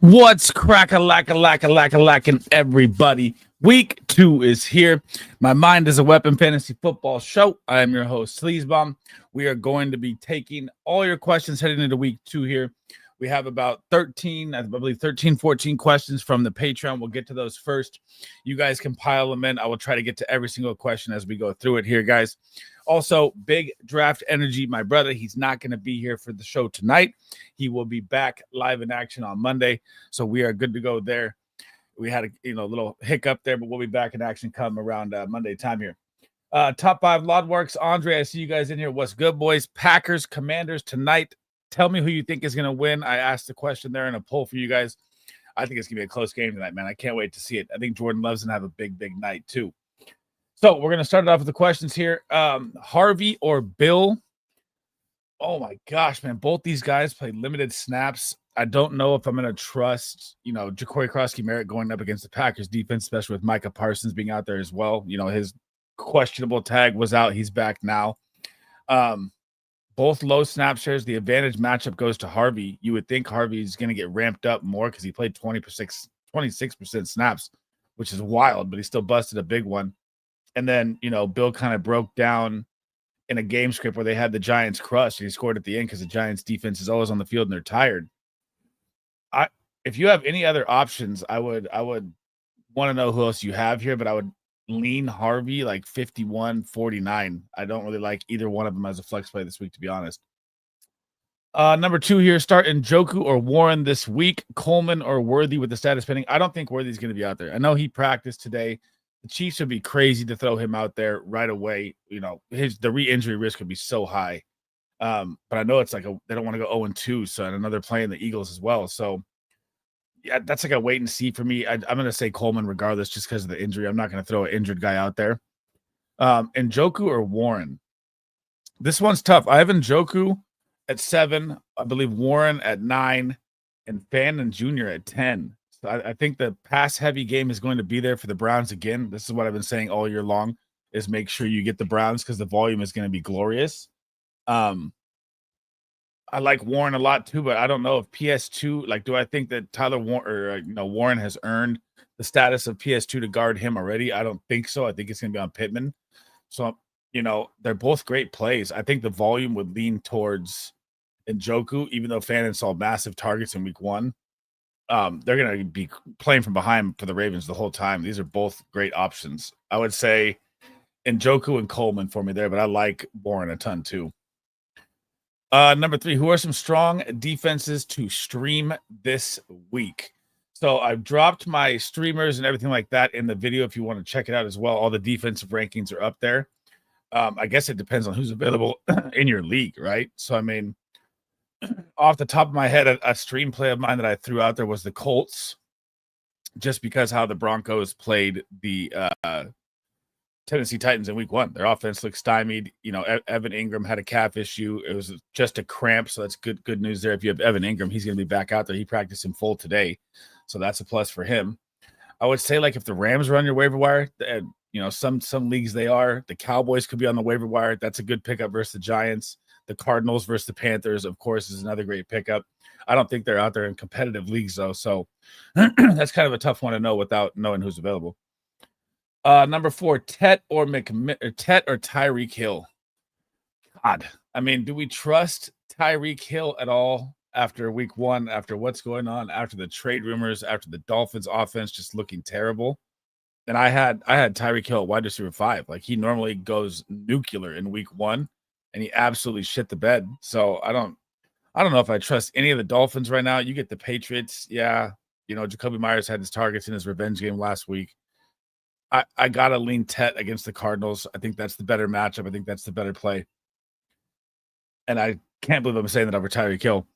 What's crack-a-lack-a-lack-a-lack-a-lackin', everybody? Week 2 is here. My Mind is a Weapon fantasy football show. I am your host, Sleazebomb. We are going to be taking all your questions heading into week 2 here. We have about 13, I believe 13, 14 questions from the Patreon. We'll get to those first. You guys can pile them in. I will try to get to every single question as we go through it here, guys. Also, big draft energy. My brother, he's not going to be here for the show tonight. He will be back live in action on Monday. So we are good to go there. We had a little hiccup there, but we'll be back in action come around Monday time here. Top 5 Lodworks. Andre, I see you guys in here. What's good, boys? Packers, Commanders tonight. Tell me who you think is going to win. I asked the question there in a poll for you guys. I think it's going to be a close game tonight, man. I can't wait to see it. I think Jordan Love's going to have a big, big night, too. So we're going to start it off with the questions here. Harvey or Bill? Oh, my gosh, man. Both these guys played limited snaps. I don't know if I'm going to trust, Ja'Cory Krosky-Merritt going up against the Packers defense, especially with Micah Parsons being out there as well. His questionable tag was out. He's back now. Both low snap shares. The advantage matchup goes to Harvey. You would think Harvey's going to get ramped up more because he played 26% snaps, which is wild, but he still busted a big one. And then, Bill kind of broke down in a game script where they had the Giants crushed. And he scored at the end because the Giants defense is always on the field and they're tired. If you have any other options, I would want to know who else you have here, but I would lean Harvey like 51-49. I don't really like either one of them as a flex play this week, to be honest. Number 2 here, start Njoku or Warren this week. Coleman or Worthy with the status pending. I don't think Worthy's going to be out there. I know he practiced today. The Chiefs would be crazy to throw him out there right away. The re-injury risk would be so high. But I know it's like they don't want to go 0-2, so and another play in the Eagles as well. So yeah, that's like a wait and see for me. I'm going to say Coleman regardless, just because of the injury. I'm not going to throw an injured guy out there. Njoku or Warren? This one's tough. I have Njoku at 7. I believe Warren at 9 and Fannin Jr. at 10. So I think the pass-heavy game is going to be there for the Browns again. This is what I've been saying all year long, is make sure you get the Browns because the volume is going to be glorious. I like Warren a lot too, but I don't know if PS2, do I think that Tyler Warren has earned the status of PS2 to guard him already? I don't think so. I think it's going to be on Pittman. So, they're both great plays. I think the volume would lean towards Njoku, even though Fannin saw massive targets in week 1. They're going to be playing from behind for the Ravens the whole time. These are both great options. I would say Njoku and Coleman for me there, but I like Warren a ton too. Number 3, who are some strong defenses to stream this week? So I've dropped my streamers and everything like that in the video if you want to check it out as well. All the defensive rankings are up there. I guess it depends on who's available in your league, right? So, off the top of my head, a stream play of mine that I threw out there was the Colts, just because how the Broncos played the Tennessee Titans in week 1. Their offense looked stymied. Evan Ingram had a calf issue. It was just a cramp, so that's good news there. If you have Evan Ingram, he's going to be back out there. He practiced in full today, so that's a plus for him. I would say, if the Rams are on your waiver wire, some leagues they are. The Cowboys could be on the waiver wire. That's a good pickup versus the Giants. The Cardinals versus the Panthers, of course, is another great pickup. I don't think they're out there in competitive leagues, though, so that's kind of a tough one to know without knowing who's available. Number 4, Tet or Tyreek Hill. God, do we trust Tyreek Hill at all after week 1, after what's going on, after the trade rumors, after the Dolphins offense just looking terrible? And I had Tyreek Hill at wide receiver 5. He normally goes nuclear in week 1, and he absolutely shit the bed. So I don't know if I trust any of the Dolphins right now. You get the Patriots. Yeah, Jacoby Myers had his targets in his revenge game last week. I got to lean Tet against the Cardinals. I think that's the better matchup. I think that's the better play. And I can't believe I'm saying that over Tyreek Hill.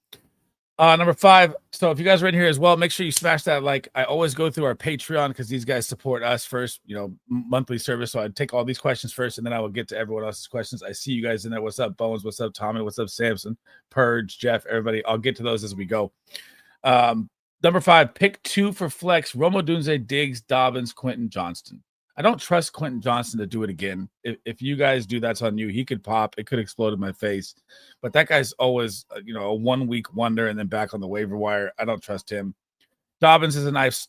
Number 5. So if you guys are in here as well, make sure you smash that like. I always go through our Patreon because these guys support us first, monthly service. So I take all these questions first, and then I will get to everyone else's questions. I see you guys in there. What's up, Bones? What's up, Tommy? What's up, Samson? Purge, Jeff, everybody. I'll get to those as we go. Number 5, pick 2 for flex. Rome Odunze, Diggs, Dobbins, Quentin Johnston. I don't trust Quentin Johnston to do it again. If you guys do, that's on you. He could pop. It could explode in my face. But that guy's always, a 1-week wonder and then back on the waiver wire. I don't trust him. Dobbins is a nice,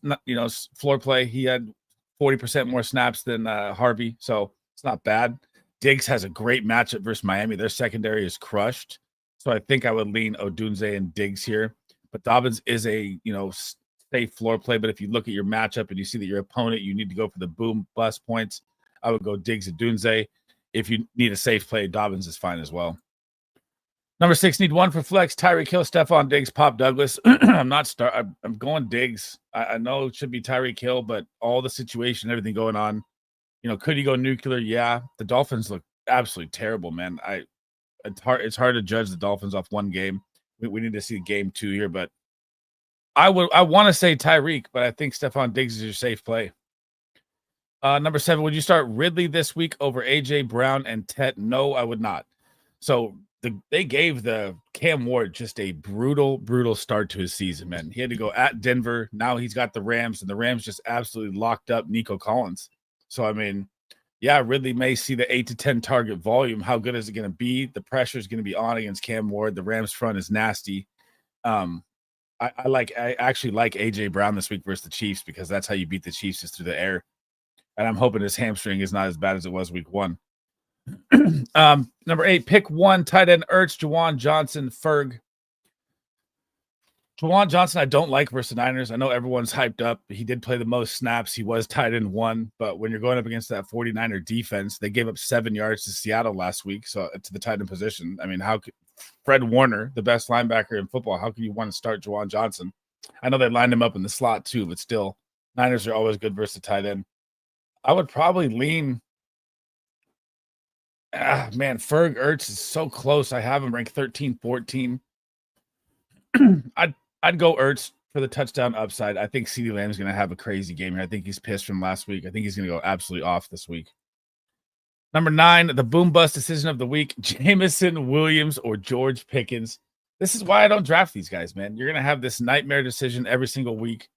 floor play. He had 40% more snaps than Harvey, so it's not bad. Diggs has a great matchup versus Miami. Their secondary is crushed, so I think I would lean Odunze and Diggs here. But Dobbins is a safe floor play. But if you look at your matchup and you see that your opponent, you need to go for the boom bust points, I would go Diggs Odunze. If you need a safe play, Dobbins is fine as well. Number 6, need one for flex. Tyreek Hill, Stephon Diggs, Pop Douglas. I'm going Diggs. I know it should be Tyreek Hill, but all the situation, everything going on, could he go nuclear? Yeah. The Dolphins look absolutely terrible, man. It's hard to judge the Dolphins off one game. We need to see game 2 here, but I want to say Tyreek, but I think Stephon Diggs is your safe play. Number 7, would you start Ridley this week over AJ Brown and Tet? No, I would not. So they gave the Cam Ward just a brutal start to his season, man. He had to go at Denver. Now he's got the Rams, and the Rams just absolutely locked up Nico Collins. So, I mean, yeah, Ridley may see the 8 to 10 target volume. How good is it going to be? The pressure is going to be on against Cam Ward. The Rams front is nasty. I actually like AJ Brown this week versus the Chiefs because that's how you beat the Chiefs is through the air. And I'm hoping his hamstring is not as bad as it was week 1. Number 8, pick 1, tight end Ertz, Juwan Johnson, Ferg. Juwan Johnson, I don't like versus the Niners. I know everyone's hyped up. He did play the most snaps. He was tight end 1, but when you're going up against that 49er defense, they gave up 7 yards to Seattle last week, so to the tight end position. I mean, how could Fred Warner, the best linebacker in football, how can you want to start Juwan Johnson? I know they lined him up in the slot too, but still, Niners are always good versus the tight end. I would probably lean. Ferg Ertz is so close. I have him ranked 13, 14. I'd go Ertz for the touchdown upside. I think CeeDee Lamb's going to have a crazy game here. I think he's pissed from last week. I think he's going to go absolutely off this week. Number 9, the boom bust decision of the week, Jameson Williams or George Pickens. This is why I don't draft these guys, man. You're going to have this nightmare decision every single week.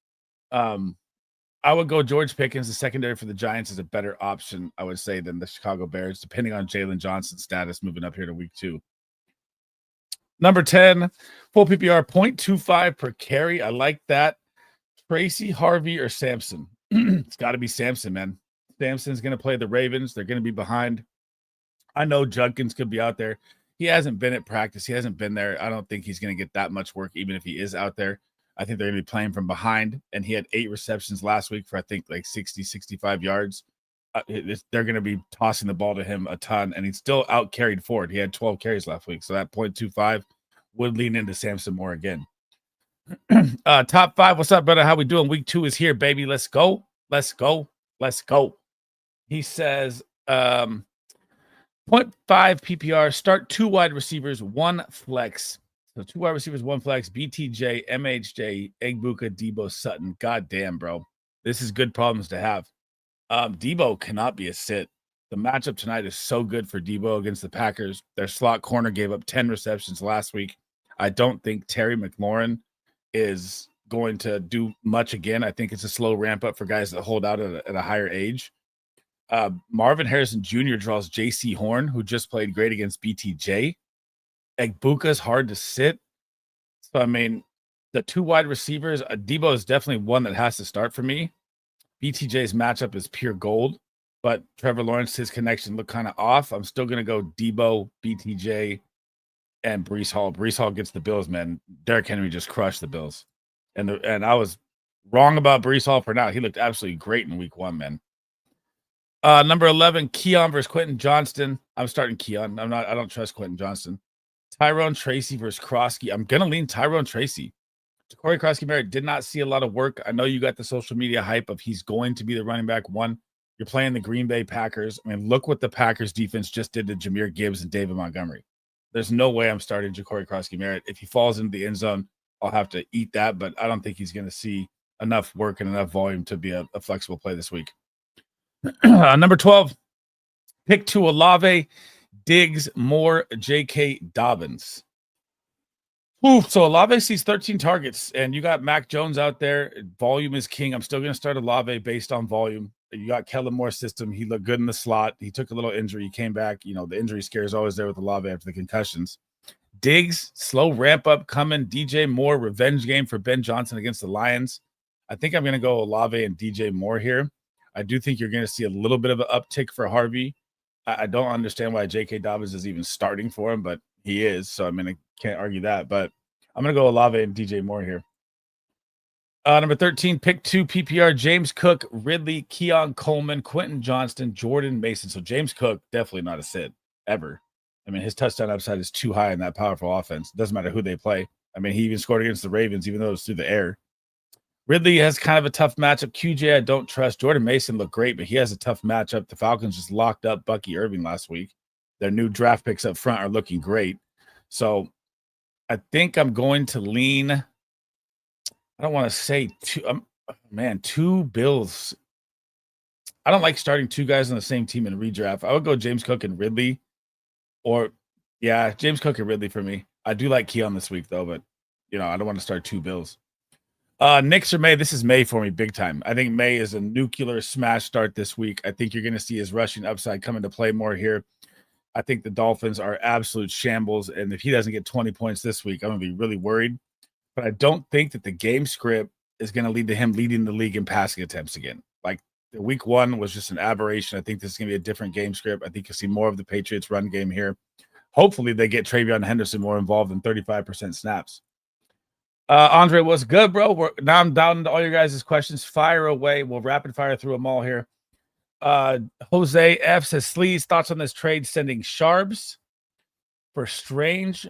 I would go George Pickens. The secondary for the Giants is a better option, I would say, than the Chicago Bears, depending on Jalen Johnson's status moving up here to week 2. Number 10, full PPR, 0.25 per carry. I like that. Tracy, Harvey, or Samson? It's got to be Samson, man. Samson's going to play the Ravens. They're going to be behind. I know Judkins could be out there. He hasn't been at practice. He hasn't been there. I don't think he's going to get that much work, even if he is out there. I think they're going to be playing from behind, and he had 8 receptions last week for, I think, like 60, 65 yards. They're going to be tossing the ball to him a ton, and he's still out carried forward. He had 12 carries last week, so that 0.25 would lean into Samson more again. Top 5, what's up, brother? How we doing? Week 2 is here, baby. Let's go. He says 0.5 PPR, start 2 wide receivers, 1 flex. So 2 wide receivers, 1 flex, BTJ, MHJ, Egbuka, Debo, Sutton. God damn, bro. This is good problems to have. Debo cannot be a sit. The matchup tonight is so good for Debo against the Packers. Their slot corner gave up 10 receptions last week. I don't think Terry McLaurin is going to do much again. I think it's a slow ramp up for guys that hold out at a higher age. Marvin Harrison Jr. draws J.C. Horn, who just played great against BTJ. Egbuka is hard to sit. So, I mean, the 2 wide receivers, Debo is definitely one that has to start for me. BTJ's matchup is pure gold, but Trevor Lawrence, his connection looked kind of off. I'm still going to go Debo, BTJ, and Breece Hall. Breece Hall gets the Bills, man. Derrick Henry just crushed the Bills. And I was wrong about Breece Hall for now. He looked absolutely great in week 1, man. Number 11, Keon versus Quentin Johnston. I'm starting Keon. I don't trust Quentin Johnston. Tyrone Tracy versus Kroski. I'm going to lean Tyrone Tracy. Corey Kroski-Merritt did not see a lot of work. I know you got the social media hype of he's going to be the running back 1. You're playing the Green Bay Packers. I mean, look what the Packers defense just did to Jahmyr Gibbs and David Montgomery. There's no way I'm starting Corey Kroski-Merritt. If he falls into the end zone, I'll have to eat that, but I don't think he's going to see enough work and enough volume to be a flexible play this week. Number 12, pick 2, Olave, Diggs, Moore, J.K. Dobbins. Ooh, so Olave sees 13 targets, and you got Mac Jones out there. Volume is king. I'm still going to start Olave based on volume. You got Kellen Moore's system. He looked good in the slot. He took a little injury. He came back. You know, the injury scare is always there with Olave after the concussions. Diggs, slow ramp up coming. DJ Moore, revenge game for Ben Johnson against the Lions. I think I'm going to go Olave and DJ Moore here. I do think you're going to see a little bit of an uptick for Harvey. I don't understand why J.K. Dobbins is even starting for him, but he is. So, I mean, I can't argue that. But I'm going to go Olave and DJ Moore here. Number 13, pick 2 PPR, James Cook, Ridley, Keon Coleman, Quentin Johnston, Jordan Mason. So James Cook, definitely not a sit, ever. I mean, his touchdown upside is too high in that powerful offense. It doesn't matter who they play. I mean, he even scored against the Ravens, even though it was through the air. Ridley has kind of a tough matchup. QJ, I don't trust. Jordan Mason looked great, but he has a tough matchup. The Falcons just locked up Bucky Irving last week. Their new draft picks up front are looking great. So I think I'm going to lean. I don't want to say two Bills. I don't like starting 2 guys on the same team in redraft. I would go James Cook and Ridley. James Cook and Ridley for me. I do like Keon this week, though, but, I don't want to start 2 Bills. Knicks or May? This is May for me big time. I think May is a nuclear smash start this week. I think you're going to see his rushing upside come into play more here. I think the Dolphins are absolute shambles, and if he doesn't get 20 points this week, I'm going to be really worried. But I don't think that the game script is going to lead to him leading the league in passing attempts again. Like, the week 1 was just an aberration. I think this is going to be a different game script. I think you'll see more of the Patriots run game here. Hopefully they get Travion Henderson more involved in 35% snaps. Andre, what's good, bro? Now I'm down to all your guys' questions. Fire away. We'll rapid fire through them all here. Jose F says, Sleaze, thoughts on this trade sending Sharps and Strange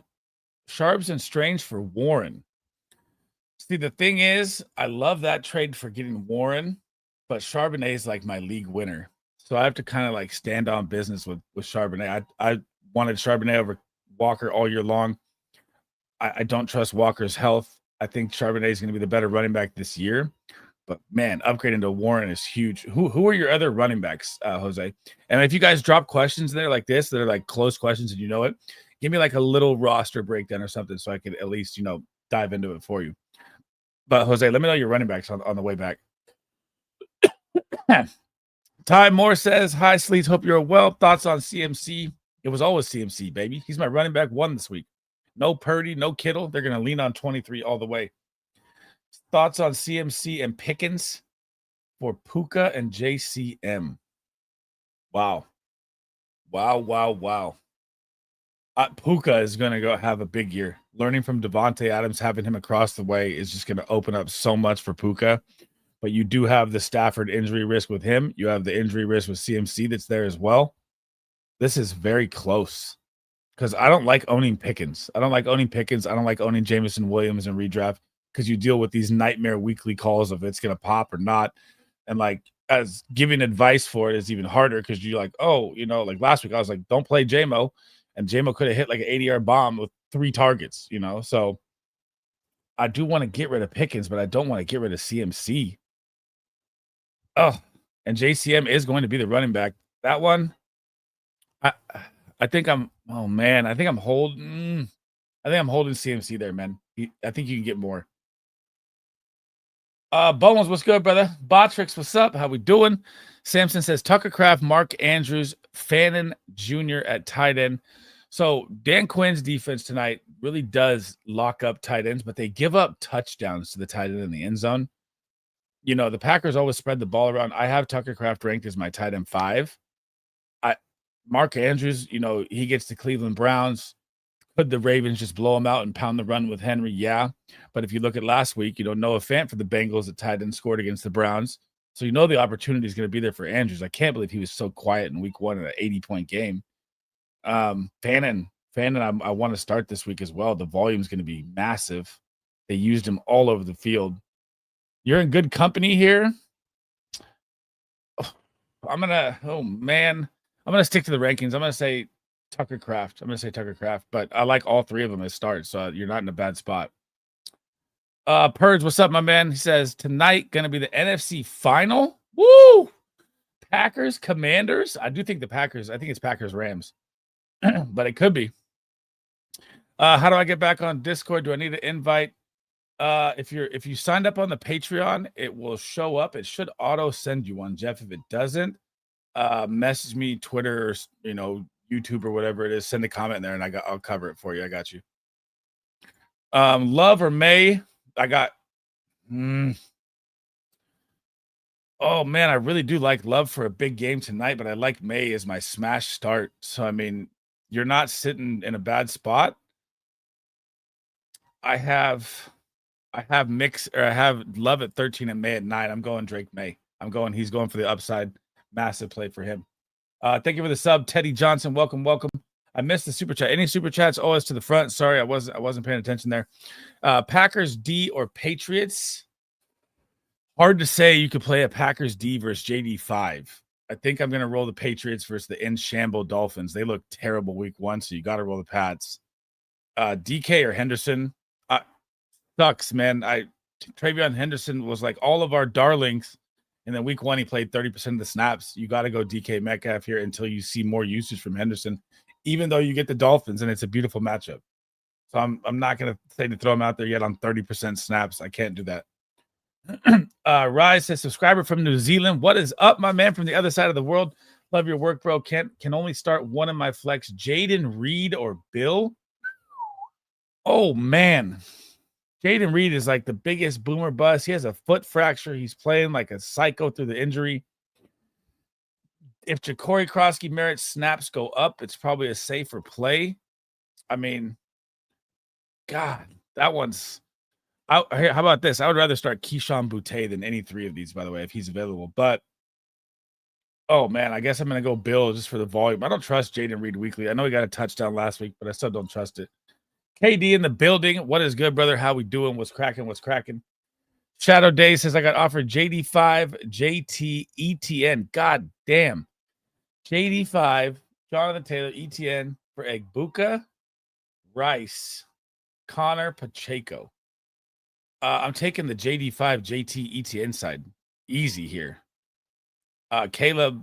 for Warren. See, the thing is, I love that trade for getting Warren, but Charbonnet is like my league winner. So I have to kind of like stand on business with Charbonnet. I wanted Charbonnet over Walker all year long. I don't trust Walker's health. I think Charbonnet is going to be the better running back this year. But, man, upgrading to Warren is huge. Who are your other running backs, Jose? And if you guys drop questions there like this, that are like close questions and you know it, give me like a little roster breakdown or something so I could at least, dive into it for you. But, Jose, let me know your running backs on the way back. Ty Moore says, hi, Sleaze. Hope you're well. Thoughts on CMC? It was always CMC, baby. He's my running back 1 this week. No Purdy, no Kittle. They're going to lean on 23 all the way. Thoughts on CMC and Pickens for Puka and JCM? Wow. Puka is going to go have a big year. Learning from Devontae Adams, having him across the way is just going to open up so much for Puka. But you do have the Stafford injury risk with him. You have the injury risk with CMC that's there as well. This is very close. Because I don't like owning Pickens. I don't like owning Jameson Williams in redraft because you deal with these nightmare weekly calls of it's going to pop or not. And like as giving advice for it is even harder because you're like, like last week I was like, don't play JMO. And JMO could have hit like an 80-yard bomb with 3 targets, So I do want to get rid of Pickens, but I don't want to get rid of CMC. Oh, and JCM is going to be the running back. That one, I think I'm holding CMC there, man. I think you can get more. Bones, what's good, brother? Botrix, what's up? How we doing? Samson says Tucker Kraft, Mark Andrews, Fannin Jr. at tight end. So Dan Quinn's defense tonight really does lock up tight ends, but they give up touchdowns to the tight end in the end zone. The Packers always spread the ball around. I have Tucker Kraft ranked as my tight end 5. Mark Andrews, he gets the Cleveland Browns. Could the Ravens just blow him out and pound the run with Henry? Yeah. But if you look at last week, Noah Fant for the Bengals at tight end scored against the Browns. So the opportunity is going to be there for Andrews. I can't believe he was so quiet in week 1 in an 80-point game. Fannin, I want to start this week as well. The volume is going to be massive. They used him all over the field. You're in good company here. I'm going to stick to the rankings. I'm going to say Tucker Kraft. But I like all 3 of them as starts, so you're not in a bad spot. Purge, what's up, my man? He says, tonight going to be the NFC final. Woo! Packers, Commanders. I think it's Packers-Rams, but it could be. How do I get back on Discord? Do I need an invite? If you signed up on the Patreon, it will show up. It should auto send you one, Jeff. If it doesn't, message me, Twitter, or YouTube or whatever it is. Send a comment there, and I'll cover it for you. I got you. Love or May? I got. Oh man, I really do like Love for a big game tonight, but I like May as my smash start. So I mean, you're not sitting in a bad spot. I have I have Love at 13 and May at 9. I'm going Drake May. He's going for the upside. Massive play for him. Thank you for the sub, Teddy Johnson. Welcome. I missed the super chat. Any super chats? Always to the front. Sorry, I wasn't paying attention there. Packers D or Patriots? Hard to say. You could play a Packers D versus JD5. I think I'm going to roll the Patriots versus the in shamble Dolphins. They look terrible week 1, so you got to roll the Pats. DK or Henderson? Sucks, man. Travion Henderson was like all of our darlings. And then week 1, he played 30% of the snaps. You got to go DK Metcalf here until you see more usage from Henderson, even though you get the Dolphins and it's a beautiful matchup. So I'm not going to say to throw him out there yet on 30% snaps. I can't do that. Rise says, subscriber from New Zealand. What is up, my man from the other side of the world? Love your work, bro. Can only start one of my flex. Jaden Reed or Bill? Oh, man. Jaden Reed is like the biggest boomer bust. He has a foot fracture. He's playing like a psycho through the injury. If Ja'Cory Krosky Merritt's snaps go up, it's probably a safer play. I mean, God, that one's how about this? I would rather start Keyshawn Boutte than any 3 of these, by the way, if he's available. But oh man, I guess I'm gonna go Bill just for the volume. I don't trust Jaden Reed weekly. I know he got a touchdown last week, but I still don't trust it. KD in the building. What is good, brother? How we doing? What's cracking? Shadow Day says I got offered JD5, JT, ETN. God damn. JD5, Jonathan Taylor, ETN for Egbuka, Rice, Connor, Pacheco. I'm taking the JD5, JT, ETN side. Easy here. Caleb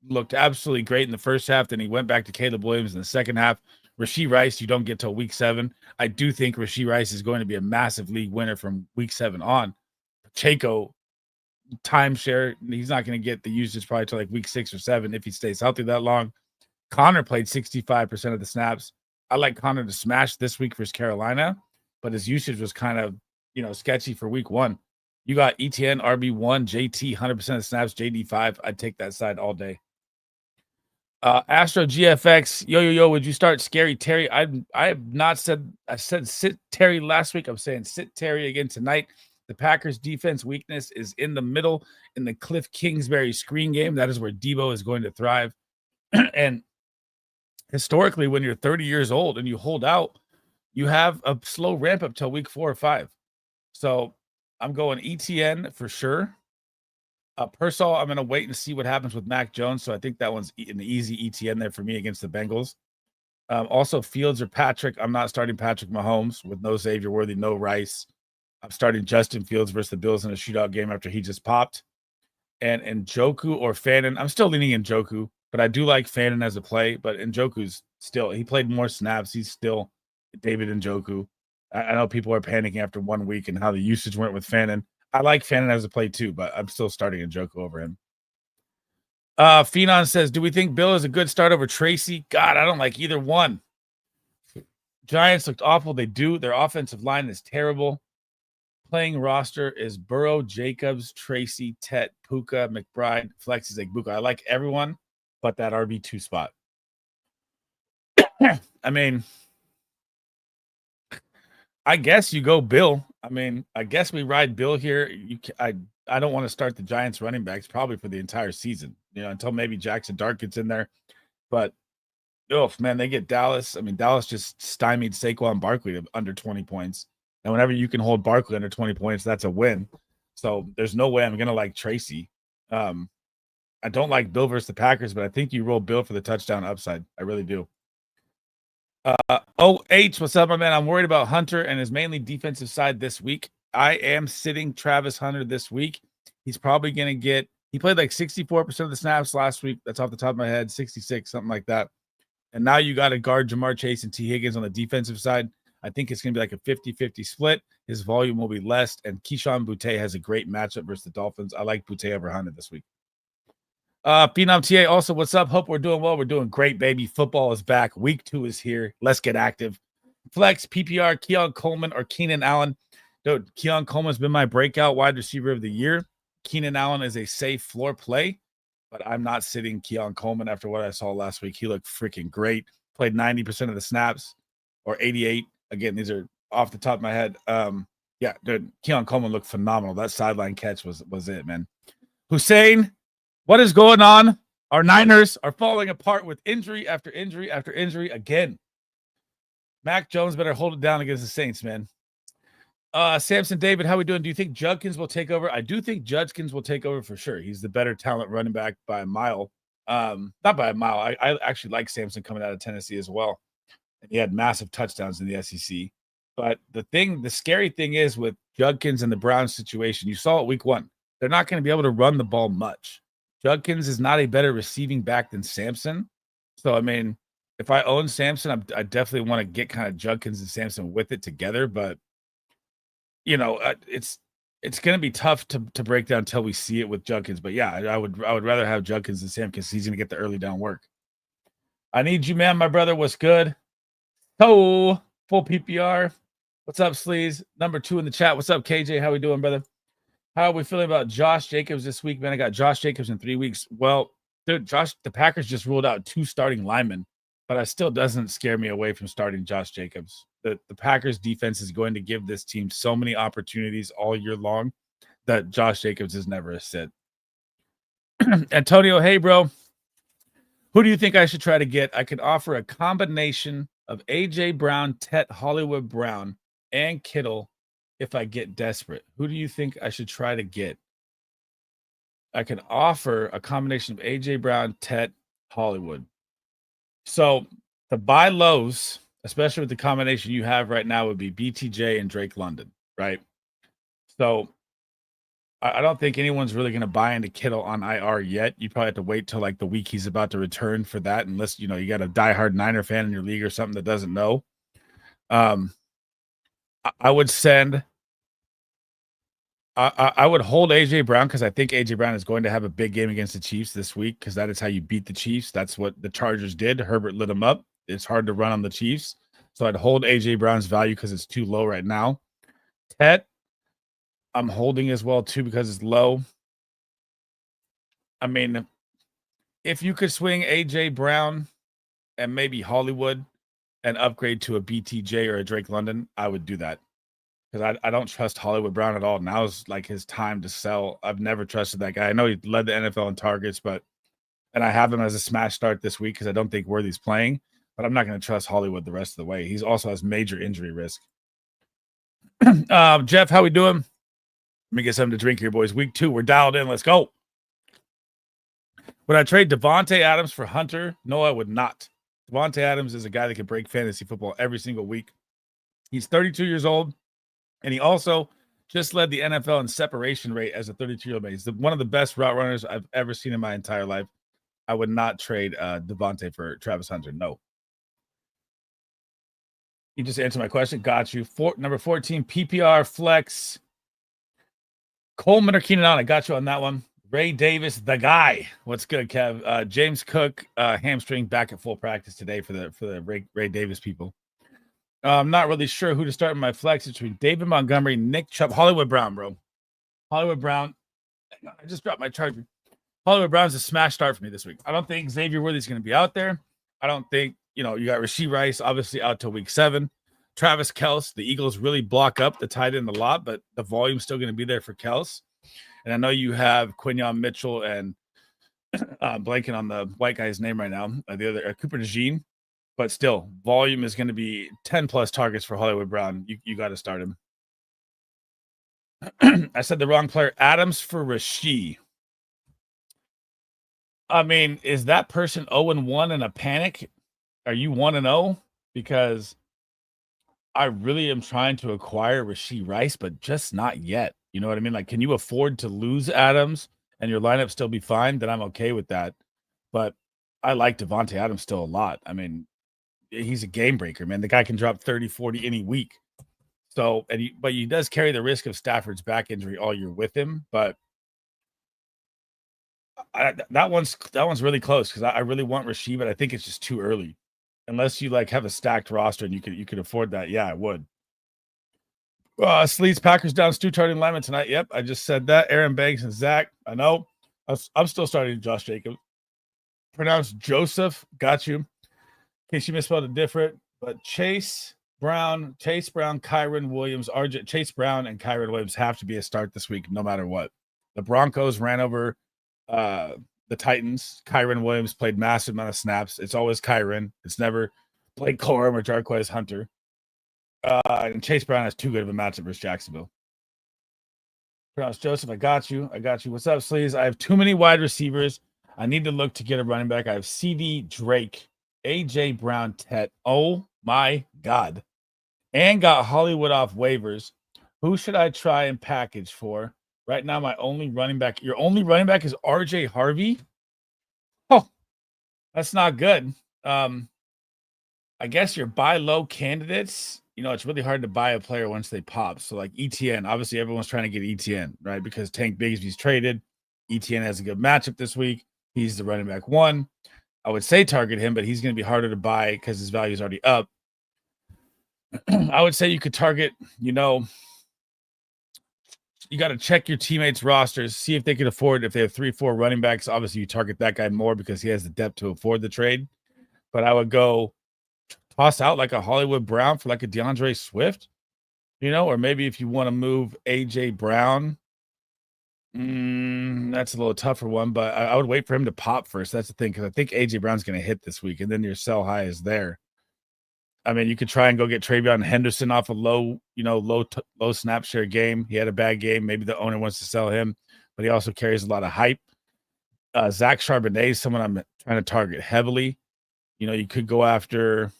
looked absolutely great in the first half. Then he went back to Caleb Williams in the second half. Rashee Rice, you don't get till week 7. I do think Rashee Rice is going to be a massive league winner from week 7 on. Pacheco, timeshare, he's not going to get the usage probably till like week 6 or 7 if he stays healthy that long. Connor played 65% of the snaps. I like Connor to smash this week versus Carolina, but his usage was kind of, sketchy for week 1. You got ETN, RB1, JT, 100% of snaps, JD5. I'd take that side all day. Astro GFX, yo, would you start Scary Terry? I have not said, I said sit Terry last week. I'm saying sit Terry again tonight. The Packers defense weakness is in the middle in the Cliff Kingsbury screen game. That is where Debo is going to thrive. And historically, when you're 30 years old and you hold out, you have a slow ramp up till week 4 or 5. So I'm going ETN for sure. Persol, I'm going to wait and see what happens with Mac Jones. So I think that one's an easy ETN there for me against the Bengals. Also, Fields or Patrick. I'm not starting Patrick Mahomes with no Xavier Worthy, no Rice. I'm starting Justin Fields versus the Bills in a shootout game after he just popped. And Njoku or Fannin. I'm still leaning Njoku, but I do like Fannin as a play. But Njoku's still, he played more snaps. He's still David Njoku. I know people are panicking after 1 week and how the usage went with Fannin. I like Fannin as a play too, but I'm still starting Njoku over him. Phenon says, do we think Bill is a good start over Tracy? God, I don't like either one. Giants looked awful. They do. Their offensive line is terrible. Playing roster is Burrow, Jacobs, Tracy, Tet, Puka, McBride, Flex is Egbuka. I like everyone but that RB2 spot. I mean, I guess you go Bill. I mean, I guess we ride Bill here. I don't want to start the Giants running backs probably for the entire season, until maybe Jackson Dart gets in there. But, man, they get Dallas. I mean, Dallas just stymied Saquon Barkley to under 20 points. And whenever you can hold Barkley under 20 points, that's a win. So there's no way I'm going to like Tracy. I don't like Bill versus the Packers, but I think you roll Bill for the touchdown upside. I really do. OH, what's up, my man? I'm worried about Hunter and his mainly defensive side this week. I am sitting Travis Hunter this week. He's probably going to he played like 64% of the snaps last week. That's off the top of my head, 66, something like that. And now you got to guard Jamar Chase and T. Higgins on the defensive side. I think it's going to be like a 50-50 split. His volume will be less, and Keyshawn Boutte has a great matchup versus the Dolphins. I like Boutte over Hunter this week. Phenom TA, also, what's up? Hope we're doing well. We're doing great, baby. Football is back. Week 2 is here. Let's get active. Flex, PPR, Keon Coleman or Keenan Allen. Dude, Keon Coleman's been my breakout wide receiver of the year. Keenan Allen is a safe floor play, but I'm not sitting Keon Coleman after what I saw last week. He looked freaking great. Played 90% of the snaps, or 88. Again, these are off the top of my head. Yeah, dude, Keon Coleman looked phenomenal. That sideline catch was it, man. Hussein, what is going on? Our Niners are falling apart with injury after injury after injury again. Mac Jones better hold it down against the Saints, man. Samson David, how we doing? Do you think Judkins will take over? I do think Judkins will take over for sure. He's the better talent running back by a mile. Not by a mile. I actually like Samson coming out of Tennessee as well. And he had massive touchdowns in the SEC. But the scary thing is with Judkins and the Browns situation, you saw it week 1. They're not going to be able to run the ball much. Judkins is not a better receiving back than Samson. So, I mean, if I own Samson, I definitely want to get kind of Judkins and Samson with it together. But, you know, it's going to be tough to break down until we see it with Judkins. But, yeah, I would rather have Judkins than Sam because he's going to get the early down work. I need you, man. My brother, what's good? Oh, full PPR. What's up, Sleaze? Number 2 in the chat. What's up, KJ? How we doing, brother? How are we feeling about Josh Jacobs this week, man? I got Josh Jacobs in 3 weeks. Well, dude, the Packers just ruled out 2 starting linemen, but it still doesn't scare me away from starting Josh Jacobs. The Packers defense is going to give this team so many opportunities all year long that Josh Jacobs is never a sit. Antonio, hey, bro. Who do you think I should try to get? I could offer a combination of A.J. Brown, Tet, Hollywood Brown, and Kittle if I get desperate. Who do you think I should try to get? I can offer a combination of A.J. Brown, Tet, Hollywood. So the buy lows, especially with the combination you have right now, would be BTJ and Drake London, right? So I don't think anyone's really going to buy into Kittle on IR yet. You probably have to wait till like the week he's about to return for that, unless you got a diehard Niner fan in your league or something that doesn't know. I would send. I would hold AJ Brown because I think AJ Brown is going to have a big game against the Chiefs this week because that is how you beat the Chiefs. That's what the Chargers did. Herbert lit them up. It's hard to run on the Chiefs. So I'd hold AJ Brown's value because it's too low right now. Tet, I'm holding as well too because it's low. I mean, if you could swing AJ Brown and maybe Hollywood and upgrade to a BTJ or a Drake London, I would do that. Because I don't trust Hollywood Brown at all. Now's like his time to sell. I've never trusted that guy. I know he led the NFL in targets, and I have him as a smash start this week because I don't think Worthy's playing, but I'm not going to trust Hollywood the rest of the way. He's also has major injury risk. Jeff, how we doing? Let me get something to drink here, boys. Week 2, we're dialed in. Let's go. Would I trade Devontae Adams for Hunter? No, I would not. Devontae Adams is a guy that can break fantasy football every single week. He's 32 years old. And he also just led the NFL in separation rate as a 32-year-old man. He's one of the best route runners I've ever seen in my entire life. I would not trade Devontae for Travis Hunter. No. You just answered my question. Got you. Number 14, PPR Flex. Coleman or Keenan Allen? I got you on that one. Ray Davis, the guy. What's good, Kev? James Cook, hamstring back at full practice today for the Ray Davis people. I'm not really sure who to start in my flex between David Montgomery, Nick Chubb, Hollywood Brown, bro. Hollywood Brown. I just dropped my charger. Hollywood Brown's a smash start for me this week. I don't think Xavier Worthy's going to be out there. I don't think, you got Rashee Rice, obviously out till week 7. Travis Kelce, the Eagles really block up the tight end a lot, but the volume's still going to be there for Kelce. And I know you have Quinyon Mitchell and blanking on the white guy's name right now, the other Cooper DeJean. But still, volume is going to be 10-plus targets for Hollywood Brown. You got to start him. I said the wrong player. Adams for Rashee. I mean, is that person 0-1 in a panic? Are you 1-0? Because I really am trying to acquire Rashee Rice, but just not yet. You know what I mean? Like, can you afford to lose Adams and your lineup still be fine? Then I'm okay with that. But I like Devontae Adams still a lot. I mean, he's a game breaker, man. The guy can drop 30, 40 any week. So, but he does carry the risk of Stafford's back injury all year with him. But that one's really close because I really want Rashee, but I think it's just too early. Unless you have a stacked roster and you could afford that, yeah, I would. Sleets Packers down Stu starting lineman tonight. Yep, I just said that. Aaron Banks and Zach. I know. I'm still starting Josh Jacobs. Pronounced Joseph. Got you. In case you misspelled it different. But Chase Brown, Kyron Williams, Chase Brown and Kyron Williams have to be a start this week, no matter what. The Broncos ran over the Titans. Kyron Williams played massive amount of snaps. It's always Kyron. It's never Blake Corum or Jarquez Hunter. And Chase Brown has too good of a matchup versus Jacksonville. Pronounced Joseph. I got you. What's up, Sleaze? I have too many wide receivers. I need to look to get a running back. I have CD Drake, AJ Brown, Tet. Oh my God. And got Hollywood off waivers. Who should I try and package for? Right now, my only running back. Your only running back is RJ Harvey. Oh, that's not good. I guess your buy low candidates. You know, it's really hard to buy a player once they pop. So like ETN, obviously everyone's trying to get ETN, right? Because Tank Bigsby's traded. ETN has a good matchup this week. He's the running back one. I would say target him, but he's going to be harder to buy because his value is already up. I would say you could target, you know, you got to check your teammates' rosters, see if they can afford, if they have 3-4 running backs. Obviously, you target that guy more because he has the depth to afford the trade. But I would go toss out like a Hollywood Brown for like a DeAndre Swift, you know, or maybe if you want to move AJ Brown, that's a little tougher one, but I would wait for him to pop first. That's the thing, because I think AJ Brown's going to hit this week, and then your sell high is there. I mean, you could try and go get Travion Henderson off a low snap share game. He had a bad game. Maybe the owner wants to sell him, but he also carries a lot of hype. Zach Charbonnet is someone I'm trying to target heavily. You know, you could go after,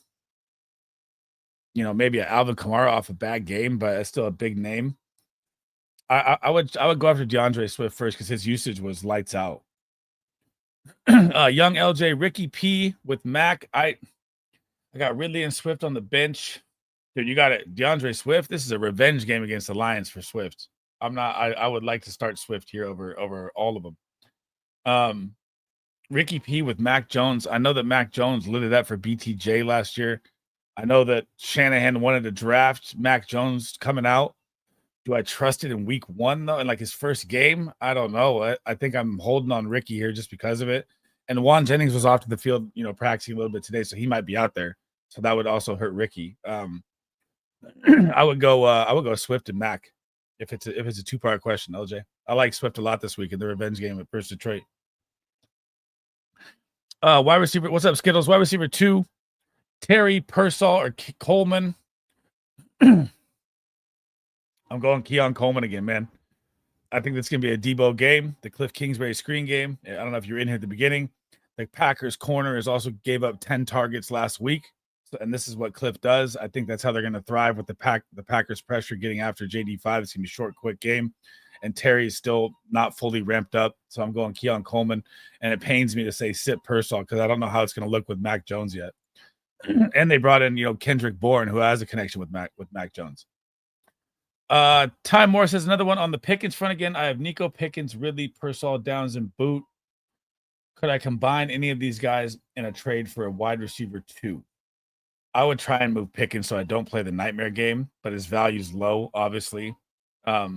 you know, maybe an Alvin Kamara off a bad game, but it's still a big name. I would go after DeAndre Swift first because his usage was lights out. Young LJ, Ricky P with Mac. I got Ridley and Swift on the bench. Dude, you got it. DeAndre Swift. This is a revenge game against the Lions for Swift. I would like to start Swift here over all of them. Ricky P with Mac Jones. I know that Mac Jones lit it up for BTJ last year. I know that Shanahan wanted to draft Mac Jones coming out. Do I trust it in week 1 though? In like his first game? I don't know. I think I'm holding on Ricky here just because of it. And Juan Jennings was off to the field, you know, practicing a little bit today, so he might be out there. So that would also hurt Ricky. I would go Swift and Mac if it's a 2-part question, LJ. I like Swift a lot this week in the revenge game versus Detroit. Wide receiver, what's up, Skittles? Wide receiver 2, Terry Pearsall or Coleman. I'm going Keon Coleman again, man. I think that's going to be a Debo game, the Cliff Kingsbury screen game. I don't know if you're in here at the beginning. The Packers corner also gave up 10 targets last week. And this is what Cliff does. I think that's how they're going to thrive with the Packers pressure getting after JD5. It's going to be a short, quick game. And Terry is still not fully ramped up. So I'm going Keon Coleman. And it pains me to say sit Pearsall because I don't know how it's going to look with Mac Jones yet. And they brought in, you know, Kendrick Bourne, who has a connection with Mac Jones. Ty Moore says another one on the Pickens front again. I have Nico Pickens, Ridley, Pearsall, Downs, and Boot. Could I combine any of these guys in a trade for a wide receiver 2? I would try and move Pickens so I don't play the nightmare game, but his value is low, obviously. I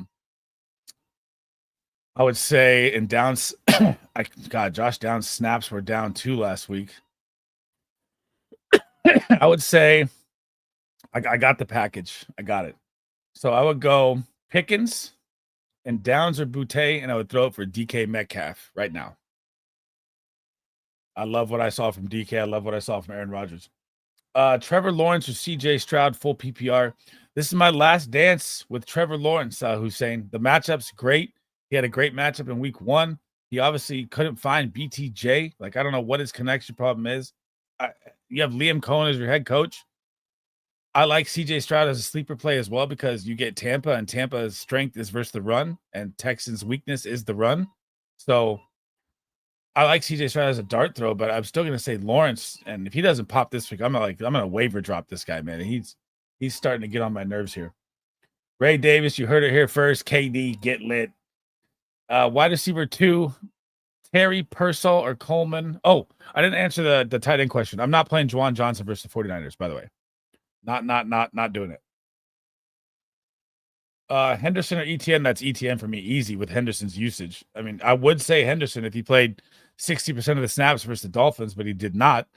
would say in Downs, Josh Downs snaps were down 2 last week. I would say I got the package. I got it. So I would go Pickens and Downs or Boutte, and I would throw it for DK Metcalf right now. I love what I saw from DK. I love what I saw from Aaron Rodgers. Trevor Lawrence or CJ Stroud, full PPR. This is my last dance with Trevor Lawrence, Hussein. The matchup's great. He had a great matchup in week 1. He obviously couldn't find BTJ. Like, I don't know what his connection problem is. You have Liam Cohen as your head coach. I like CJ Stroud as a sleeper play as well because you get Tampa, and Tampa's strength is versus the run, and Texans' weakness is the run. So I like CJ Stroud as a dart throw, but I'm still going to say Lawrence. And if he doesn't pop this week, I'm going to waiver drop this guy, man. He's starting to get on my nerves here. Ray Davis, you heard it here first. KD, get lit. Wide receiver 2, Terry Pearsall or Coleman. Oh, I didn't answer the tight end question. I'm not playing Juwan Johnson versus the 49ers, by the way. Not doing it. Henderson or ETN, that's ETN for me, easy with Henderson's usage. I mean, I would say Henderson if he played 60% of the snaps versus the Dolphins, but he did not.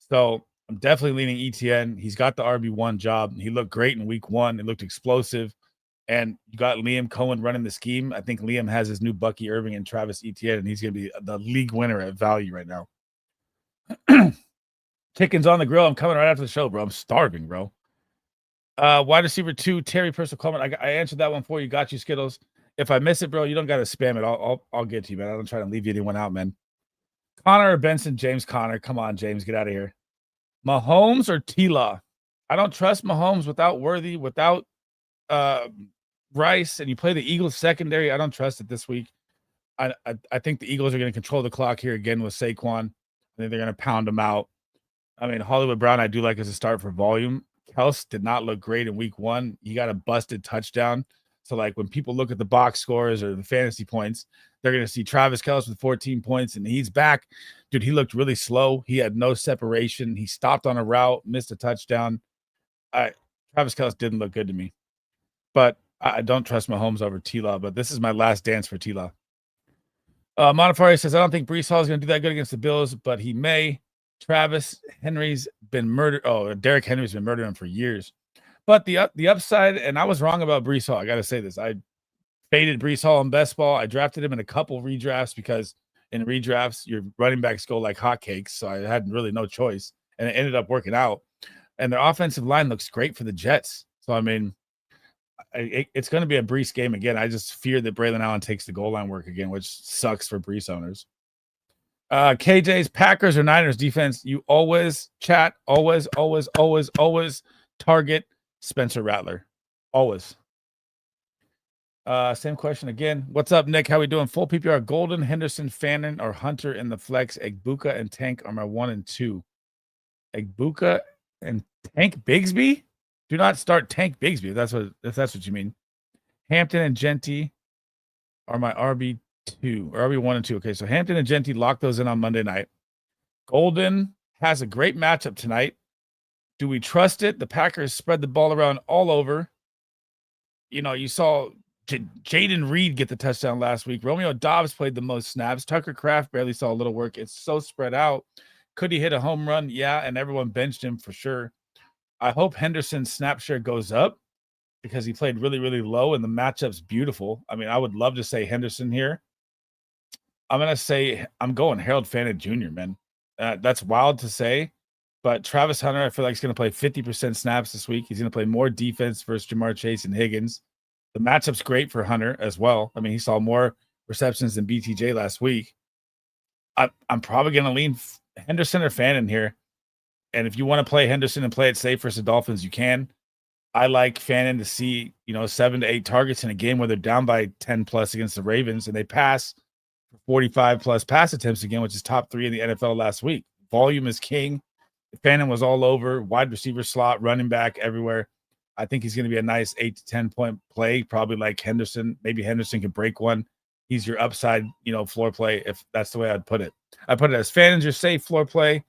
So I'm definitely leaning ETN. He's got the RB1 job. He looked great in week 1. It looked explosive. And you got Liam Cohen running the scheme. I think Liam has his new Bucky Irving and Travis Etienne, and he's going to be the league winner at value right now. Chicken's on the grill. I'm coming right after the show, bro. I'm starving, bro. Wide receiver 2, Terry Personal Coleman. I answered that one for you. Got you, Skittles. If I miss it, bro, you don't got to spam it. I'll get to you, man. I don't try to leave anyone out, man. Connor or Benson? James Conner. Come on, James. Get out of here. Mahomes or T-Law? I don't trust Mahomes without Worthy, without Rice, and you play the Eagles secondary. I don't trust it this week. I think the Eagles are going to control the clock here again with Saquon. I think they're going to pound them out. I mean, Hollywood Brown, I do like as a start for volume. Kels did not look great in week 1. He got a busted touchdown. So, like, when people look at the box scores or the fantasy points, they're going to see Travis Kelce with 14 points, and he's back. Dude, he looked really slow. He had no separation. He stopped on a route, missed a touchdown. Travis Kelce didn't look good to me. But I don't trust Mahomes over T-Law, but this is my last dance for T-Law. Montefiore says, I don't think Breece Hall is going to do that good against the Bills, but he may. Travis Henry's been murdered. Oh, Derrick Henry's been murdering him for years. But the upside, and I was wrong about Breece Hall. I got to say this. I faded Breece Hall in best ball. I drafted him in a couple redrafts because in redrafts, your running backs go like hotcakes. So I had really no choice. And it ended up working out. And their offensive line looks great for the Jets. So, I mean, it's going to be a Breece game again. I just fear that Braylon Allen takes the goal line work again, which sucks for Breece owners. KJ's Packers or Niners defense. You always always target Spencer Rattler. Always. Same question again. What's up, Nick? How we doing? Full PPR. Golden, Henderson, Fannin, or Hunter in the flex. Egbuka and Tank are my 1 and 2. Egbuka and Tank Bigsby? Do not start Tank Bigsby if that's what you mean. Hampton and Genty are my RB2 or RB1 and 2. Okay, so Hampton and Genty, lock those in on Monday night. Golden has a great matchup tonight. Do we trust it? The Packers spread the ball around all over. You know, you saw Jaden Reed get the touchdown last week. Romeo Dobbs played the most snaps. Tucker Kraft barely saw a little work. It's so spread out. Could he hit a home run? Yeah, and everyone benched him for sure. I hope Henderson's snap share goes up because he played really, really low and the matchup's beautiful. I mean, I would love to say Henderson here. I'm going to say I'm going Harold Fannin Jr., man. That's wild to say, but Travis Hunter, I feel like he's going to play 50% snaps this week. He's going to play more defense versus Jamar Chase and Higgins. The matchup's great for Hunter as well. I mean, he saw more receptions than BTJ last week. I'm probably going to lean Henderson or Fannin here. And if you want to play Henderson and play it safe versus the Dolphins, you can. I like Fannin to see, 7 to 8 targets in a game where they're down by 10 plus against the Ravens and they pass 45 plus pass attempts again, which is top 3 in the NFL last week. Volume is king. Fannin was all over, wide receiver slot, running back everywhere. I think he's going to be a nice 8 to 10 point play, probably like Henderson. Maybe Henderson can break one. He's your upside, floor play, if that's the way I'd put it. I put it as Fannin's your safe floor play.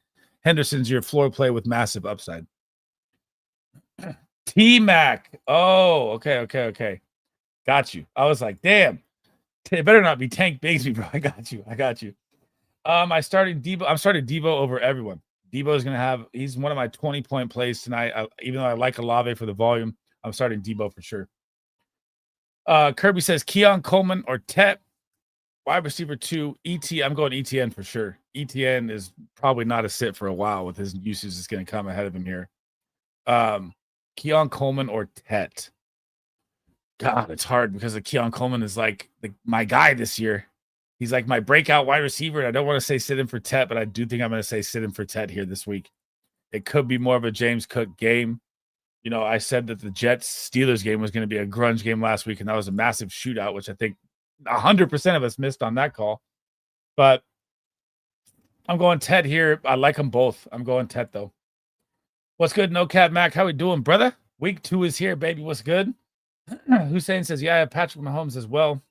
Henderson's your floor play with massive upside. T-Mac. Oh, okay. Got you. I was like, damn. It better not be Tank Bigsby, bro. I got you. I'm starting Debo over everyone. Debo is going to have, he's one of my 20-point plays tonight. Even though I like Olave for the volume, I'm starting Debo for sure. Kirby says Keon Coleman or Tet. Wide receiver 2, I'm going ETN for sure. ETN is probably not a sit for a while with his usage is going to come ahead of him here. Keon Coleman or Tet. God, it's hard because Keon Coleman is like my guy this year. He's like my breakout wide receiver. And I don't want to say sit in for Tet, but I do think I'm going to say sit in for Tet here this week. It could be more of a James Cook game. I said that the Jets-Steelers game was going to be a grunge game last week, and that was a massive shootout, which I think 100% of us missed on that call. But I'm going Tet here. I like them both. I'm going Tet, though. What's good, No Cat Mac? How we doing, brother? Week 2 is here, baby. What's good? Hussein says, yeah, I have Patrick Mahomes as well.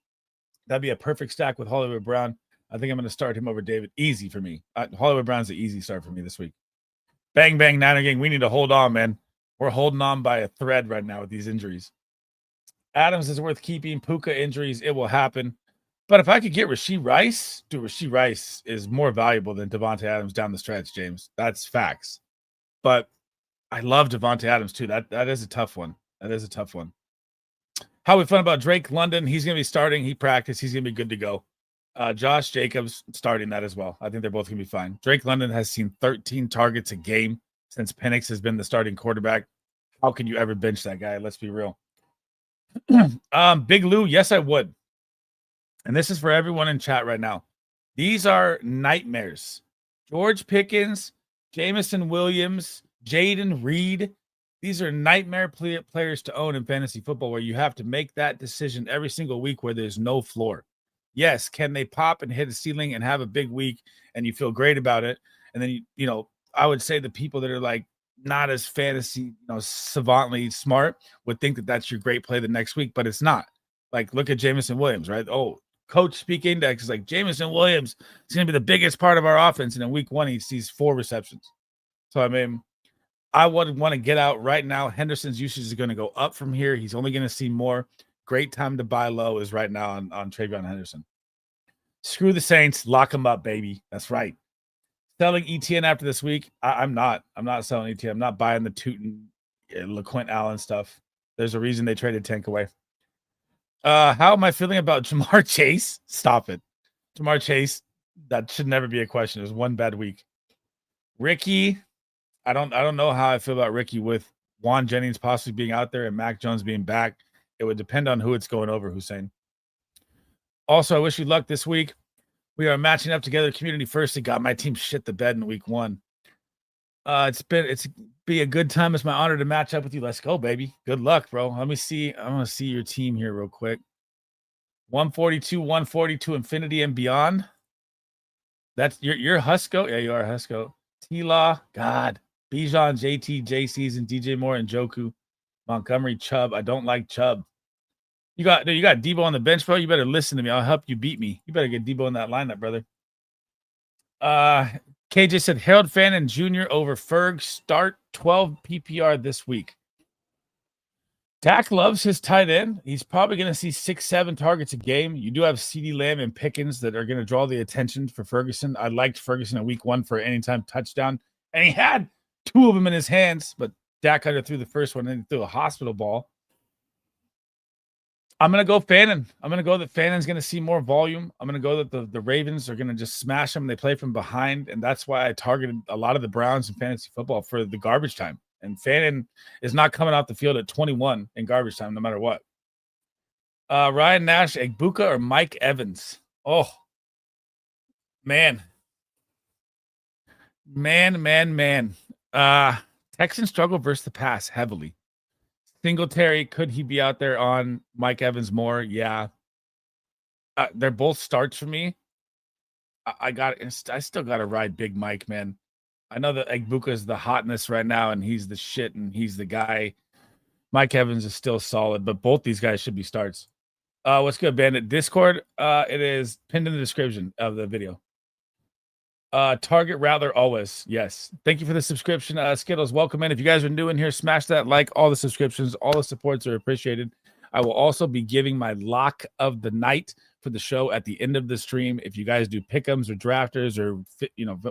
That'd be a perfect stack with Hollywood Brown. I think I'm going to start him over David. Easy for me. Hollywood Brown's an easy start for me this week. Bang, bang, Niner gang. We need to hold on, man. We're holding on by a thread right now with these injuries. Adams is worth keeping. Puka injuries, it will happen. But if I could get Rashee Rice, dude, Rashee Rice is more valuable than Devontae Adams down the stretch, James. That's facts. But I love Devontae Adams too. That is a tough one. That is a tough one. How we fun about Drake London? He's going to be starting. He practiced. He's going to be good to go. Josh Jacobs starting that as well. I think they're both going to be fine. Drake London has seen 13 targets a game since Penix has been the starting quarterback. How can you ever bench that guy? Let's be real. Big Lou, yes, I would. And this is for everyone in chat right now. These are nightmares. George Pickens, Jameson Williams, Jaden Reed. These are nightmare players to own in fantasy football where you have to make that decision every single week where there's no floor. Yes, can they pop and hit a ceiling and have a big week and you feel great about it? And then, you know, I would say the people that are like not as fantasy, savantly smart would think that that's your great play the next week, but it's not. Like, look at Jameson Williams, right? Oh, Coach Speak Index is like, Jameson Williams is going to be the biggest part of our offense. And in week 1, he sees 4 receptions. So, I mean, I would want to get out right now. Henderson's usage is going to go up from here. He's only going to see more. Great time to buy low is right now on TreVeyon Henderson. Screw the Saints. Lock them up, baby. That's right. Selling ETN after this week. I'm not selling ETN. I'm not buying the Tootin, LaQuint Allen stuff. There's a reason they traded Tank away. How am I feeling about Jamar Chase? Stop it. Jamar Chase, that should never be a question. It was one bad week. Ricky, I don't know how I feel about Ricky with Juan Jennings possibly being out there and Mac Jones being back. It would depend on who it's going over, Hussein. Also, I wish you luck this week. We are matching up together. Community first. It got my team shit the bed in week 1. It's be a good time. It's my honor to match up with you. Let's go, baby. Good luck, bro. Let me see. I want to see your team here real quick. 142, 142, Infinity and beyond. That's you're Husco. Yeah, you are Husco. T-Law, God, Bijan, JT, JC's, and DJ Moore and Joku. Montgomery, Chubb. I don't like Chubb. You got Debo on the bench, bro. You better listen to me. I'll help you beat me. You better get Debo in that lineup, brother. KJ said Harold Fannin Jr. over Ferg. Start 12 PPR this week. Dak loves his tight end. He's probably going to see 6-7 targets a game. You do have CeeDee Lamb and Pickens that are going to draw the attention for Ferguson. I liked Ferguson in week 1 for anytime touchdown, and he had 2 of them in his hands, but Dak kind of threw the first one and then threw a hospital ball. I'm going to go Fannin. I'm going to go that Fannin's going to see more volume. I'm going to go that the Ravens are going to just smash them. They play from behind, and that's why I targeted a lot of the Browns in fantasy football for the garbage time. And Fannin is not coming off the field at 21 in garbage time, no matter what. Ryan Nash, Egbuka, or Mike Evans? Oh, man. Texans struggle versus the pass heavily. Singletary, could he be out there on Mike Evans more? Yeah. They're both starts for me. I still got to ride Big Mike, man. I know that Egbuka is the hotness right now, and he's the shit, and he's the guy. Mike Evans is still solid, but both these guys should be starts. What's good, Bandit? Discord, it is pinned in the description of the video. Target Rattler always. Yes. Thank you for the subscription. Skittles, welcome in. If you guys are new in here, smash that like. All the subscriptions, all the supports are appreciated. I will also be giving my lock of the night for the show at the end of the stream. If you guys do pick'ems or drafters or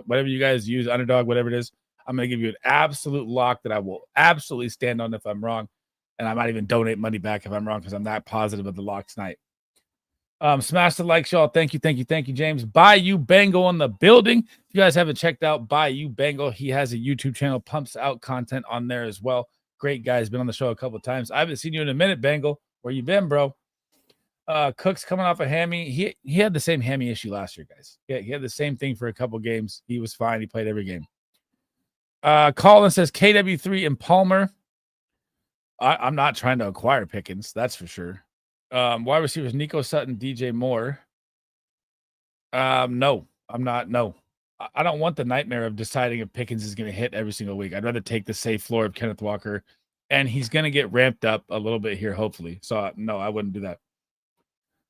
whatever you guys use, underdog, whatever it is, I'm going to give you an absolute lock that I will absolutely stand on if I'm wrong. And I might even donate money back if I'm wrong because I'm that positive of the lock tonight. Smash the like, y'all. Thank you, James. Bayou Bengal in the building. If you guys haven't checked out Bayou Bengal, he has a YouTube channel, pumps out content on there as well. Great guy. He's been on the show a couple of times. I haven't seen you in a minute, Bengal. Where you been, bro? Cook's coming off a hammy. He had the same hammy issue last year, guys. Yeah, he had the same thing for a couple games. He was fine. He played every game. Colin says KW3 and Palmer. I'm not trying to acquire Pickens, that's for sure. Wide receivers Nico Sutton, DJ Moore. No, I'm not. No, I don't want the nightmare of deciding if Pickens is going to hit every single week. I'd rather take the safe floor of Kenneth Walker, and he's going to get ramped up a little bit here, hopefully. So no, I wouldn't do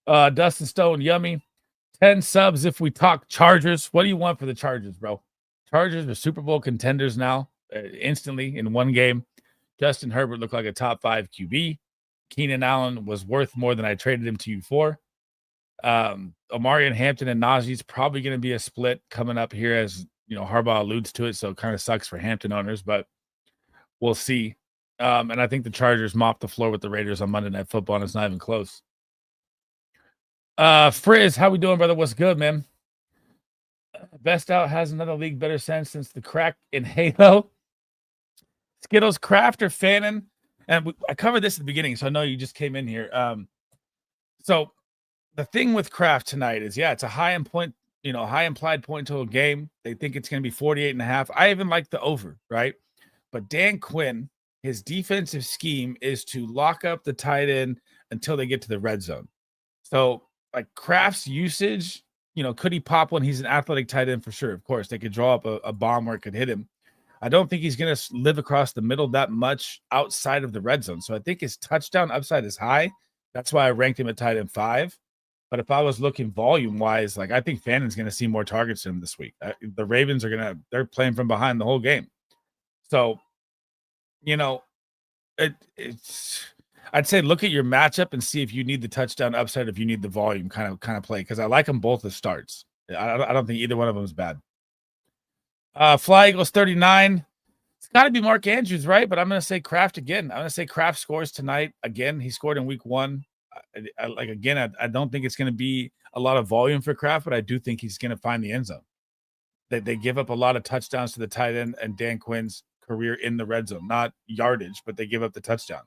that. Dustin Stone, yummy. 10 subs if we talk Chargers. What do you want for the Chargers, bro? Chargers are Super Bowl contenders now, instantly in one game. Justin Herbert looked like a top 5 QB. Keenan Allen was worth more than I traded him to you for. Omari and Hampton and Najee's probably going to be a split coming up here, as Harbaugh alludes to it. So it kind of sucks for Hampton owners, but we'll see. And I think the Chargers mopped the floor with the Raiders on Monday Night Football, and it's not even close. Frizz, how we doing, brother? What's good, man? Best Out has another league better sense since the crack in Halo. Skittles, Kraft, or Fannin? And I covered this at the beginning, so I know you just came in here. So the thing with Kraft tonight is, it's a high implied point total game. They think it's going to be 48.5. I even like the over, right? But Dan Quinn, his defensive scheme is to lock up the tight end until they get to the red zone. So, like Kraft's usage, could he pop one? He's an athletic tight end for sure. Of course, they could draw up a bomb where it could hit him. I don't think he's going to live across the middle that much outside of the red zone. So I think his touchdown upside is high. That's why I ranked him at tight end 5. But if I was looking volume-wise, I think Fannin's going to see more targets than him this week. The Ravens they're playing from behind the whole game. So, I'd say look at your matchup and see if you need the touchdown upside, if you need the volume kind of play, because I like them both as starts. I don't think either one of them is bad. Fly Eagles 39. It's got to be Mark Andrews, right? But I'm going to say Kraft again. I'm going to say Kraft scores tonight again. He scored in week 1. I don't think it's going to be a lot of volume for Kraft, but I do think he's going to find the end zone. They give up a lot of touchdowns to the tight end and Dan Quinn's career in the red zone, not yardage, but they give up the touchdown.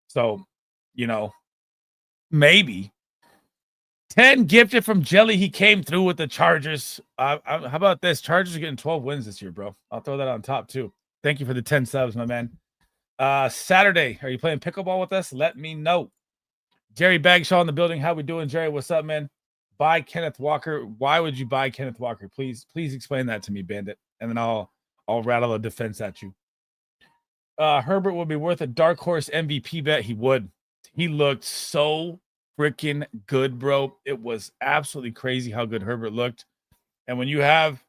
So, maybe 10 gifted from Jelly. He came through with the Chargers. How about this? Chargers are getting 12 wins this year, bro. I'll throw that on top too. Thank you for the 10 subs, my man. Saturday, are you playing pickleball with us? Let me know. Jerry Bagshaw in the building. How we doing, Jerry? What's up, man? Buy Kenneth Walker. Why would you buy Kenneth Walker? Please explain that to me, Bandit. And then I'll rattle a defense at you. Herbert would be worth a dark horse MVP bet. He would. He looked so freaking good, bro. It was absolutely crazy how good Herbert looked. And when you have,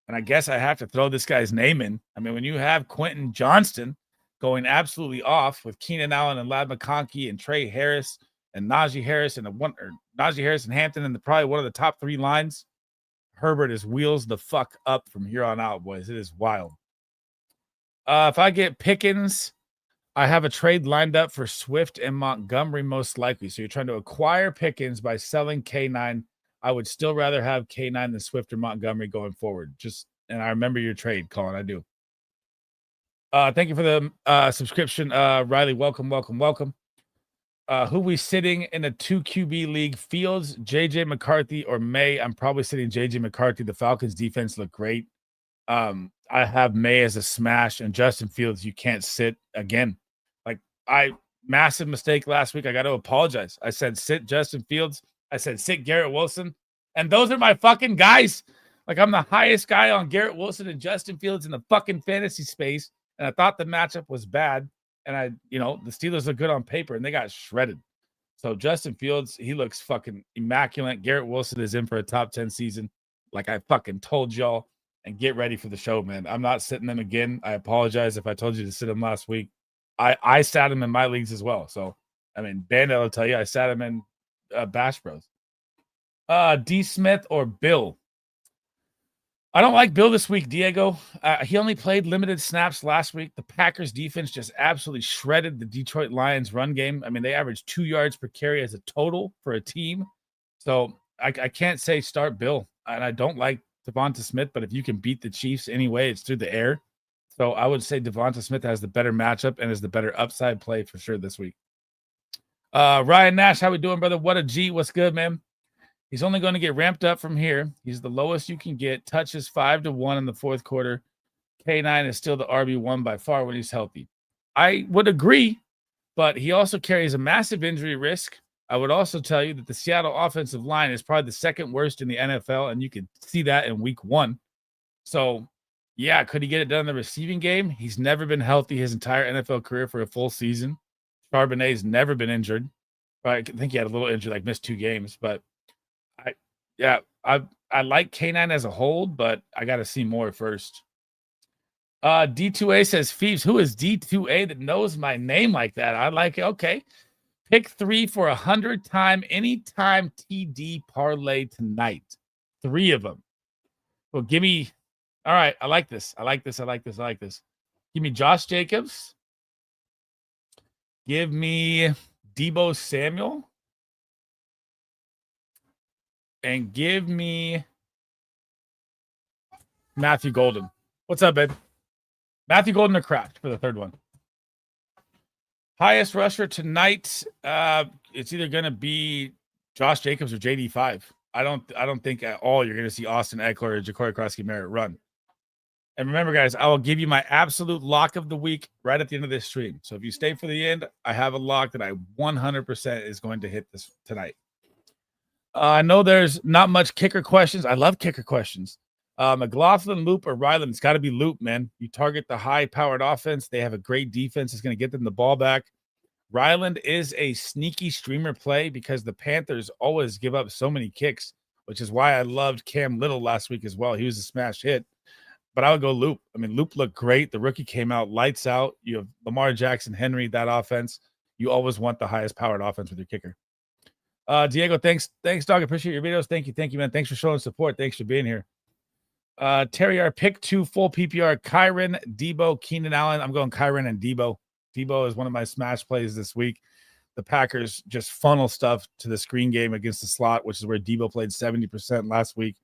and I guess I have to throw this guy's name in. I mean, when you have Quentin Johnston going absolutely off with Keenan Allen and Ladd McConkey and Trey Harris and Najee Harris and Najee Harris and Hampton and probably one of the top 3 lines, Herbert is wheels the fuck up from here on out, boys. It is wild. If I get Pickens, I have a trade lined up for Swift and Montgomery most likely. So you're trying to acquire Pickens by selling K9. I would still rather have K9 than Swift or Montgomery going forward. And I remember your trade, Colin. I do. Thank you for the subscription, Riley. Welcome. Who we sitting in a 2 QB league? Fields, JJ McCarthy, or May? I'm probably sitting JJ McCarthy. The Falcons defense look great. I have May as a smash, and Justin Fields you can't sit again. Massive mistake last week. I got to apologize. I said sit Justin Fields. I said sit Garrett Wilson, and those are my fucking guys. I'm the highest guy on Garrett Wilson and Justin Fields in the fucking fantasy space, and I thought the matchup was bad. And the Steelers look good on paper, and they got shredded. So Justin Fields, he looks fucking immaculate. Garrett Wilson is in for a top 10 season, like I fucking told y'all. And get ready for the show, man. I'm not sitting them again. I apologize if I told you to sit him last week. I sat him in my leagues as well. So, I mean, Bandit will tell you I sat him in Bash Bros. D. Smith or Bill? I don't like Bill this week, Diego. He only played limited snaps last week. The Packers defense just absolutely shredded the Detroit Lions run game. I mean, they averaged 2 yards per carry as a total for a team. So I can't say start Bill. And I don't like Devonta Smith, but if you can beat the Chiefs anyway, it's through the air. So I would say Devonta Smith has the better matchup and is the better upside play for sure this week. Ryan Nash, how we doing, brother? What a G. What's good, man? He's only going to get ramped up from here. He's the lowest you can get. Touches 5-1 in the fourth quarter. K9 is still the RB1 by far when he's healthy. I would agree, but he also carries a massive injury risk. I would also tell you that the Seattle offensive line is probably the second worst in the NFL, and you could see that in week 1. So, yeah, could he get it done in the receiving game? He's never been healthy his entire NFL career for a full season. Charbonnet's never been injured. I think he had a little injury, missed 2 games. But, I like K9 as a hold, but I got to see more first. D2A says, Phoebes, who is D2A that knows my name like that? I like it. Okay. Pick 3 for 100-time anytime TD parlay tonight. 3 of them. Well, give me. All right, I like this. I like this. Give me Josh Jacobs. Give me Deebo Samuel. And give me Matthew Golden. What's up, babe? Matthew Golden or Kraft for the third one. Highest rusher tonight. It's either going to be Josh Jacobs or JD5. I don't think at all you're going to see Austin Eckler or Ja'Cory Krosky-Merritt run. And remember, guys, I will give you my absolute lock of the week right at the end of this stream. So if you stay for the end, I have a lock that I 100% is going to hit this tonight. I know there's not much kicker questions. I love kicker questions. McLaughlin, Loop, or Ryland. It's got to be Loop, man. You target the high-powered offense. They have a great defense. It's going to get them the ball back. Ryland is a sneaky streamer play because the Panthers always give up so many kicks, which is why I loved Cam Little last week as well. He was a smash hit. But I would go Loop. I mean, Loop looked great. The rookie came out lights out. You have Lamar Jackson, Henry, that offense. You always want the highest-powered offense with your kicker. Diego, thanks, dog. Appreciate your videos. Thank you, man. Thanks for showing support. Thanks for being here. Terry R, pick 2 full PPR. Kyron, Deebo, Keenan Allen. I'm going Kyron and Deebo. Deebo is one of my smash plays this week. The Packers just funnel stuff to the screen game against the slot, which is where Deebo played 70% last week.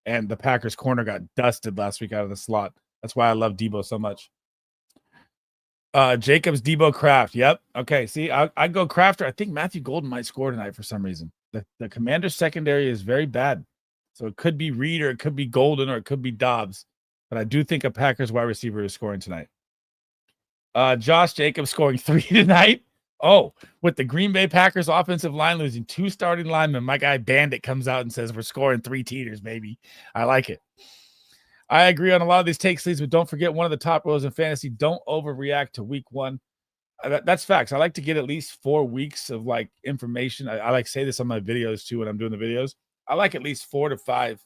And the Packers corner got dusted last week out of the slot. That's why I love Deebo so much. Jacobs, Deebo, Kraft. Yep. Okay. See, I'd go Crafter. I think Matthew Golden might score tonight for some reason. The Commanders secondary is very bad. So it could be Reed or it could be Golden or it could be Dobbs. But I do think a Packers wide receiver is scoring tonight. Josh Jacobs scoring 3 tonight. Oh, with the Green Bay Packers offensive line losing 2 starting linemen, my guy Bandit comes out and says we're scoring 3 teeters, baby. I like it. I agree on a lot of these takes, leads, but don't forget one of the top roles in fantasy. Don't overreact to week 1. That's facts. I like to get at least 4 weeks of like information. I like say this on my videos too when I'm doing the videos. I like at least 4 to 5,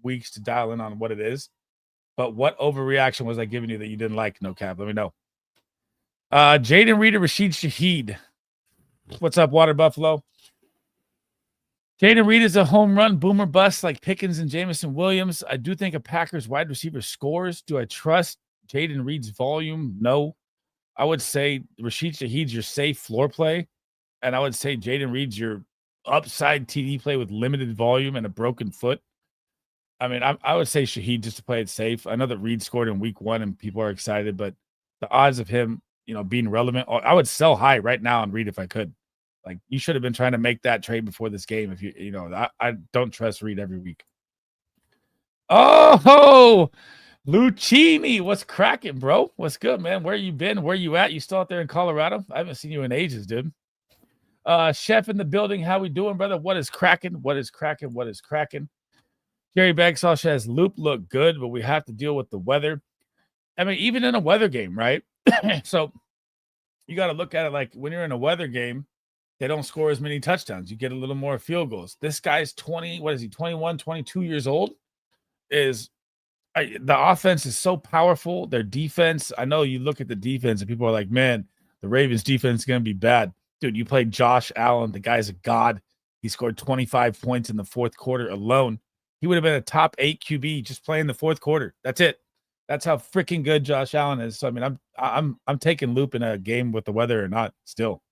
weeks to dial in on what it is. But what overreaction was I giving you that you didn't like? No cap. Let me know. Jaden Reed or Rashid Shaheed. What's up, Water Buffalo? Jaden Reed is a home run boomer bust like Pickens and Jamison Williams. I do think a Packers wide receiver scores. Do I trust Jaden Reed's volume? No. I would say Rashid Shaheed's your safe floor play. And I would say Jaden Reed's your upside TD play with limited volume and a broken foot. I mean, I would say Shaheed just to play it safe. I know that Reed scored in week 1 and people are excited, but the odds of him, being relevant, I would sell high right now on Reed if I could. Like, you should have been trying to make that trade before this game. If I don't trust Reed every week. Oh, Lucchini, what's cracking, bro? What's good, man? Where you been? Where you at? You still out there in Colorado? I haven't seen you in ages, dude. Chef in the building. How we doing, brother? What is cracking? What is cracking? What is cracking? Jerry Bagsaw says Loop look good, but we have to deal with the weather. I mean, even in a weather game, right? So you got to look at it like when you're in a weather game, they don't score as many touchdowns. You get a little more field goals. This guy's 21, 22 years old. The offense is so powerful. Their defense, I know you look at the defense and people are like, man, the Ravens defense is going to be bad. Dude, you played Josh Allen. The guy's a god. He scored 25 points in the fourth quarter alone. He would have been a top 8 QB just playing the fourth quarter. That's it. That's how freaking good Josh Allen is. So I mean, I'm taking Loop in a game with the weather or not still.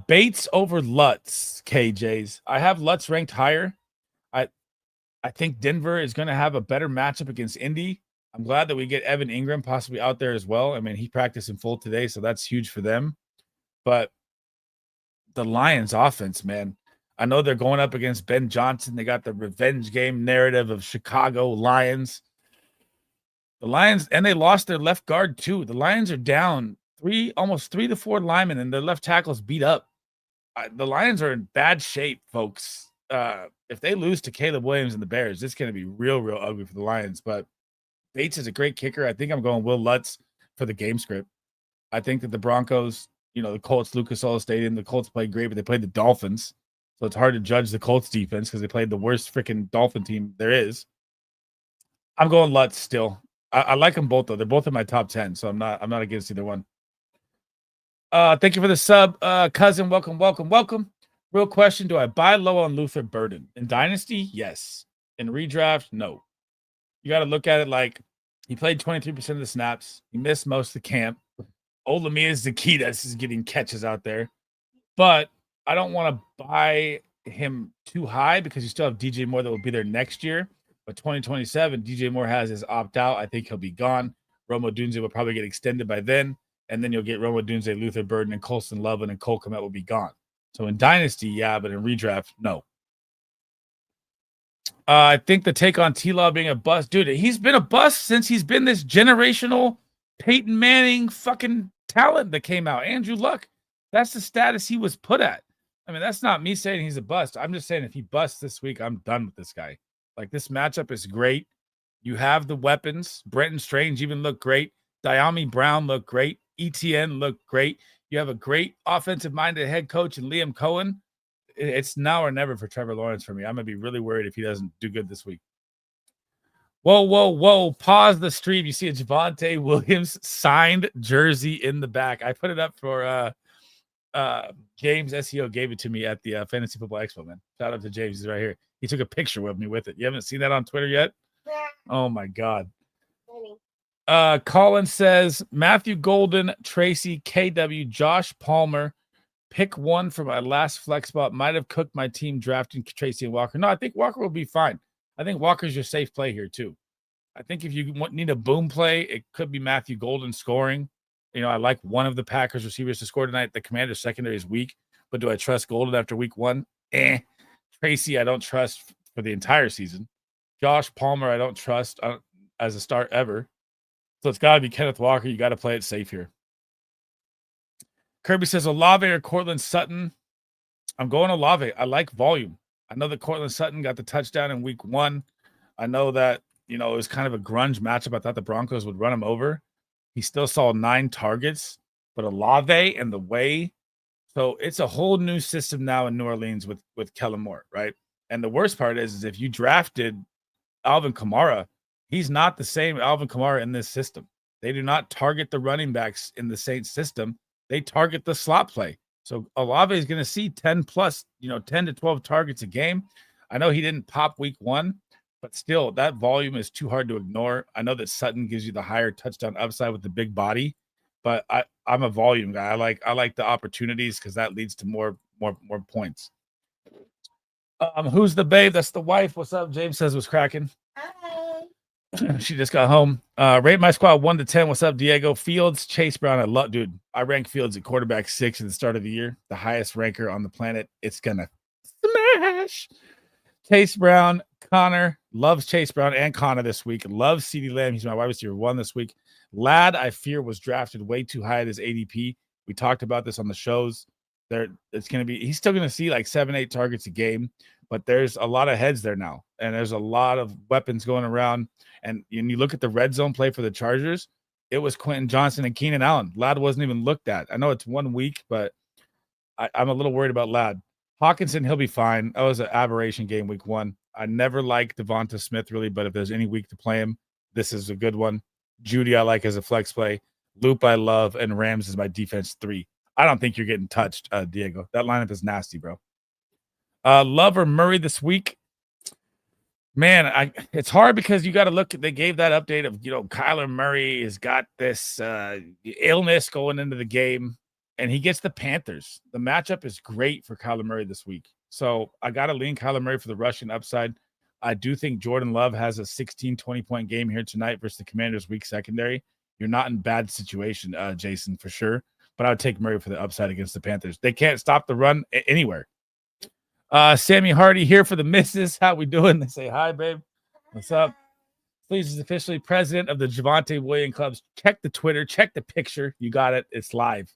Bates over Lutz, KJs. I have Lutz ranked higher. I think Denver is going to have a better matchup against Indy. I'm glad that we get Evan Ingram possibly out there as well. I mean, he practiced in full today, so that's huge for them. But the Lions offense, man, I know they're going up against Ben Johnson. They got the revenge game narrative of Chicago Lions. The Lions, and they lost their left guard too. The Lions are down almost 3 to 4 linemen, and their left tackle's beat up. The Lions are in bad shape, folks. If they lose to Caleb Williams and the Bears, it's going to be real, real ugly for the Lions. But Bates is a great kicker. I think I'm going Will Lutz for the game script. I think that the Broncos, the Colts, Lucas Oil Stadium, the Colts played great, but they played the Dolphins. So it's hard to judge the Colts defense because they played the worst freaking Dolphin team there is. I'm going Lutz still. I like them both though. They're both in my top 10, so I'm not against either one. Thank you for the sub, cousin. Welcome. Real question: do I buy low on Luther Burden in Dynasty? Yes. In redraft, no. You got to look at it like he played 23% of the snaps. He missed most of the camp. Olamide Zaccheaus is getting catches out there, but I don't want to buy him too high because you still have DJ Moore that will be there next year. But 2027, DJ Moore has his opt out. I think he'll be gone. Rome Odunze will probably get extended by then. And then you'll get Rome Odunze, Luther Burden, and Colston Loveland and Cole Kmet will be gone. So in Dynasty, yeah, but in redraft, no. I think the take on T-Law being a bust, dude, he's been a bust since he's been this generational Peyton Manning fucking talent that came out. Andrew Luck, that's the status he was put at. I mean, that's not me saying he's a bust. I'm just saying if he busts this week, I'm done with this guy. Like, this matchup is great. You have the weapons. Brenton Strange even looked great. Diami Brown looked great. ETN looked great. You have a great offensive-minded head coach in Liam Cohen. It's now or never for Trevor Lawrence for me. I'm going to be really worried if he doesn't do good this week. Whoa. Pause the stream. You see a Javonte Williams signed jersey in the back. I put it up for James SEO gave it to me at the Fantasy Football Expo, man. Shout out to James. He's right here. He took a picture with me with it. You haven't seen that on Twitter yet? Oh, my God. Colin says, Matthew Golden, Tracy, KW, Josh Palmer. Pick one for my last flex spot. Might have cooked my team drafting Tracy and Walker. No, I think Walker will be fine. I think Walker's your safe play here, too. I think if you need a boom play, it could be Matthew Golden scoring. You know, I like one of the Packers receivers to score tonight. The Commanders secondary is weak, but do I trust Golden after week one? Tracy, I don't trust for the entire season. Josh Palmer, I don't trust as a start ever. So it's got to be Kenneth Walker. You got to play it safe here. Kirby says Olave or Cortland Sutton. I'm going Olave. I like volume. I know that Cortland Sutton got the touchdown in week one. I know that, you know, it was kind of a grunge matchup. I thought the Broncos would run him over. He still saw 9 targets, but Olave and the way. So it's a whole new system now in New Orleans with Kellen Moore, right? And the worst part is if you drafted Alvin Kamara, he's not the same Alvin Kamara in this system. They do not target the running backs in the Saints system. They target the slot play. So Olave is going to see 10 plus, 10 to 12 targets a game. I know he didn't pop week one, but still that volume is too hard to ignore. I know that Sutton gives you the higher touchdown upside with the big body, but I'm a volume guy. I like the opportunities because that leads to more points. Who's the babe? That's the wife. What's up? James says was cracking. She just got home. Rate my squad 1 to 10. What's up, Diego? Fields, Chase Brown. Dude, I rank Fields at quarterback 6 at the start of the year. The highest ranker on the planet. It's gonna smash. Chase Brown, Connor loves Chase Brown and Connor this week. Loves CeeDee Lamb. He's my wide receiver 1 this week. Ladd, I fear, was drafted way too high at his ADP. We talked about this on the shows. He's still gonna see like 7-8 targets a game, but there's a lot of heads there now, and there's a lot of weapons going around. And you look at the red zone play for the Chargers, it was Quentin Johnson and Keenan Allen. Ladd wasn't even looked at. I know it's 1 week, but I'm a little worried about Ladd. Hawkinson, he'll be fine. That was an aberration game week 1. I never liked Devonta Smith really, but if there's any week to play him, this is a good one. Judy, I like as a flex play. Loop, I love, and Rams is my defense 3. I don't think you're getting touched, Diego. That lineup is nasty, bro. Love or Murray this week? Man, it's hard because you got to look. They gave that update of, Kyler Murray has got this illness going into the game, and he gets the Panthers. The matchup is great for Kyler Murray this week. So I got to lean Kyler Murray for the rushing upside. I do think Jordan Love has a 16, 20-point game here tonight versus the Commanders' weak secondary. You're not in bad situation, Jason, for sure. But I would take Murray for the upside against the Panthers. They can't stop the run anywhere. Sammy Hardy here for the missus. How we doing? They say hi, babe. What's up? Please is officially president of the Javonte Williams Clubs. Check the Twitter. Check the picture. You got it. It's live.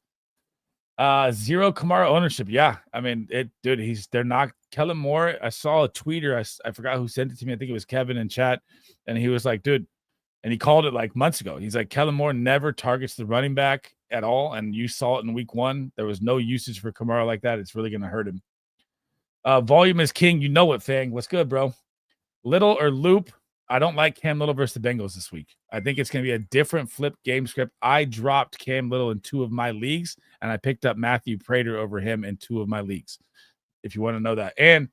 0 Kamara ownership. Yeah, I mean, they're not Kellen Moore. I saw a tweeter. I forgot who sent it to me. I think it was Kevin in chat, and he was like, dude, and he called it like months ago. He's like, Kellen Moore never targets the running back at all, and you saw it in week 1. There was no usage for Kamara like that. It's really going to hurt him. Volume is king. You know it, Fang. What's good, bro? Little or Loop? I don't like Cam Little versus the Bengals this week. I think it's going to be a different flip game script. I dropped Cam Little in 2 of my leagues, and I picked up Matthew Prater over him in 2 of my leagues, if you want to know that. And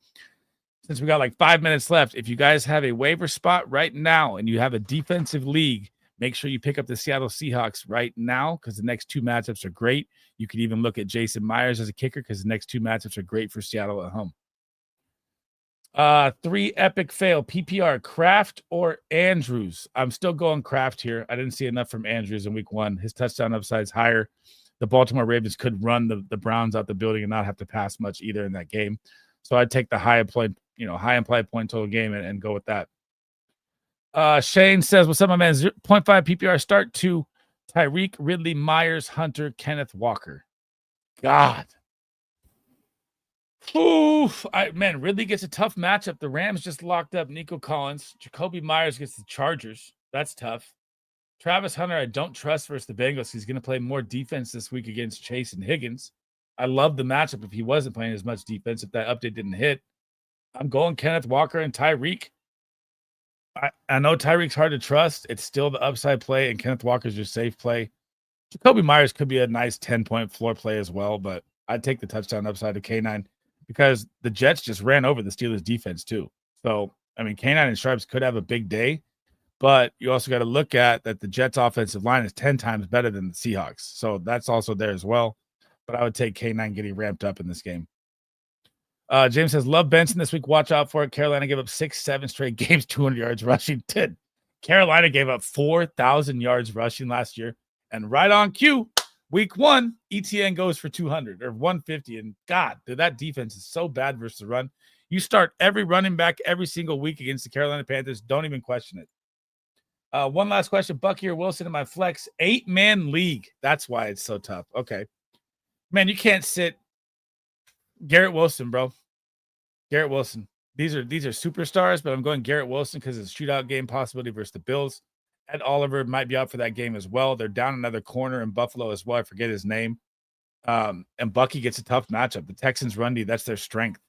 since we got like 5 minutes left, if you guys have a waiver spot right now and you have a defensive league, make sure you pick up the Seattle Seahawks right now because the next 2 matchups are great. You could even look at Jason Myers as a kicker because the next 2 matchups are great for Seattle at home. 3 epic fail PPR, Kraft or Andrews. I'm still going Kraft here. I didn't see enough from Andrews in week 1. His touchdown upside is higher. The Baltimore Ravens could run the Browns out the building and not have to pass much either in that game. So I'd take the high implied point total game and go with that. Shane says, what's up, my man? 0.5 PPR start to Tyreek, Ridley, Myers, Hunter, Kenneth Walker. God. Oof. Ridley gets a tough matchup. The Rams just locked up Nico Collins. Jacoby Myers gets the Chargers. That's tough. Travis Hunter, I don't trust versus the Bengals. He's going to play more defense this week against Chase and Higgins. I love the matchup if he wasn't playing as much defense, if that update didn't hit. I'm going Kenneth Walker and Tyreek. I know Tyreek's hard to trust. It's still the upside play, and Kenneth Walker's your safe play. Jacoby Myers could be a nice 10-point floor play as well, but I'd take the touchdown upside of K9 because the Jets just ran over the Steelers defense too. So, K9 and Sharps could have a big day, but you also got to look at that the Jets offensive line is 10 times better than the Seahawks. So that's also there as well. But I would take K9 getting ramped up in this game. James says, love Benson this week. Watch out for it. Carolina gave up 6-7 straight games, 200 yards rushing. Carolina gave up 4,000 yards rushing last year. And right on cue, week 1, ETN goes for 200 or 150. And God, dude, that defense is so bad versus the run. You start every running back every single week against the Carolina Panthers. Don't even question it. One last question. Bucky or Wilson in my flex 8-man league. That's why it's so tough. Okay. Man, you can't sit Garrett Wilson, bro. Garrett Wilson. These are superstars, but I'm going Garrett Wilson because it's a shootout game possibility versus the Bills. Ed Oliver might be out for that game as well. They're down another corner in Buffalo as well. I forget his name. And Bucky gets a tough matchup. The Texans run D, that's their strength.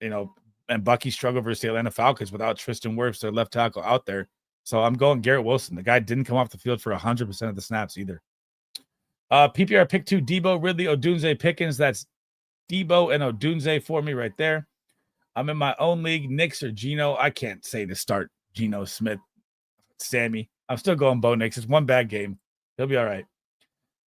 And Bucky struggled versus the Atlanta Falcons without Tristan Wirfs, their left tackle, out there. So I'm going Garrett Wilson. The guy didn't come off the field for 100% of the snaps either. PPR pick 2, Debo, Ridley, Odunze, Pickens. That's Debo and Odunze for me right there. I'm in my own league, Nix or Geno. I can't say to start Geno Smith, Sammy. I'm still going Bo Nix. It's one bad game. He'll be all right.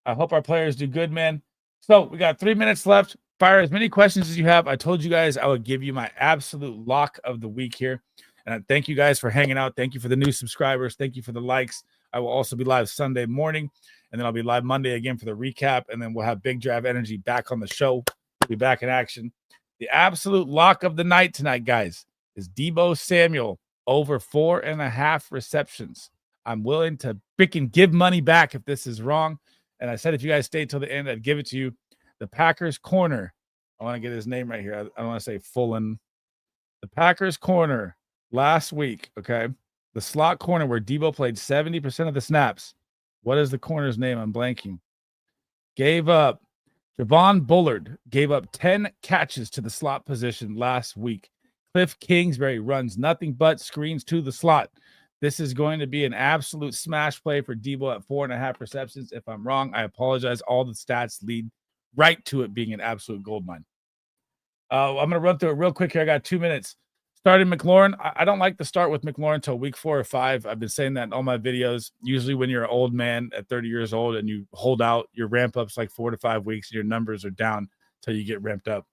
I hope our players do good, man. So we got 3 minutes left. Fire as many questions as you have. I told you guys I would give you my absolute lock of the week here. And I thank you guys for hanging out. Thank you for the new subscribers. Thank you for the likes. I will also be live Sunday morning, and then I'll be live Monday again for the recap, and then we'll have Big Drive Energy back on the show. We'll be back in action. The absolute lock of the night tonight, guys, is Deebo Samuel over 4.5 receptions. I'm willing to freaking give money back if this is wrong. And I said if you guys stay till the end, I'd give it to you. The Packers corner. I want to get his name right here. I don't want to say Fullen. The Packers corner last week, okay? The slot corner where Deebo played 70% of the snaps. What is the corner's name? I'm blanking. Gave up. Javon Bullard gave up 10 catches to the slot position last week. Cliff Kingsbury runs nothing but screens to the slot. This is going to be an absolute smash play for Deebo at 4.5 receptions. If I'm wrong, I apologize. All the stats lead right to it being an absolute goldmine. I'm going to run through it real quick here. I got 2 minutes. Starting McLaurin. I don't like to start with McLaurin until week 4 or 5. I've been saying that in all my videos. Usually when you're an old man at 30 years old and you hold out, your ramp up's like 4 to 5 weeks. And your numbers are down until you get ramped up.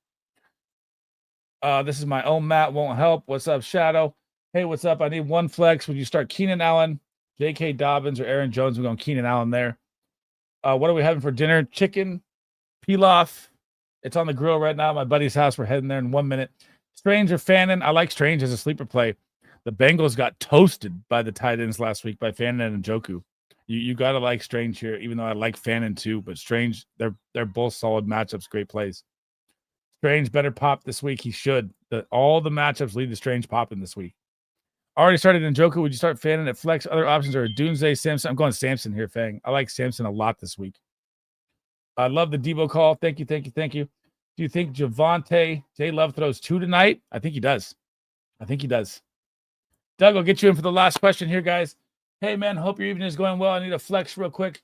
This is my own Matt. Won't help. What's up, Shadow? Hey, what's up? I need one flex. Would you start Keenan Allen, J.K. Dobbins, or Aaron Jones? We're going Keenan Allen there. What are we having for dinner? Chicken, pilaf. It's on the grill right now at my buddy's house. We're heading there in 1 minute. Strange or Fannin? I like Strange as a sleeper play. The Bengals got toasted by the tight ends last week by Fannin and Njoku. You got to like Strange here, even though I like Fannin too. But Strange, they're both solid matchups, great plays. Strange better pop this week. He should. All the matchups lead to Strange popping this week. Already started Njoku. Would you start Fannin at flex? Other options are Dunze, Samson. I'm going Samson here, Fang. I like Samson a lot this week. I love the Deebo call. Thank you. Do you think Javonte J. Love throws 2 tonight? I think he does. Doug, I'll get you in for the last question here, guys. Hey, man, hope your evening is going well. I need a flex real quick.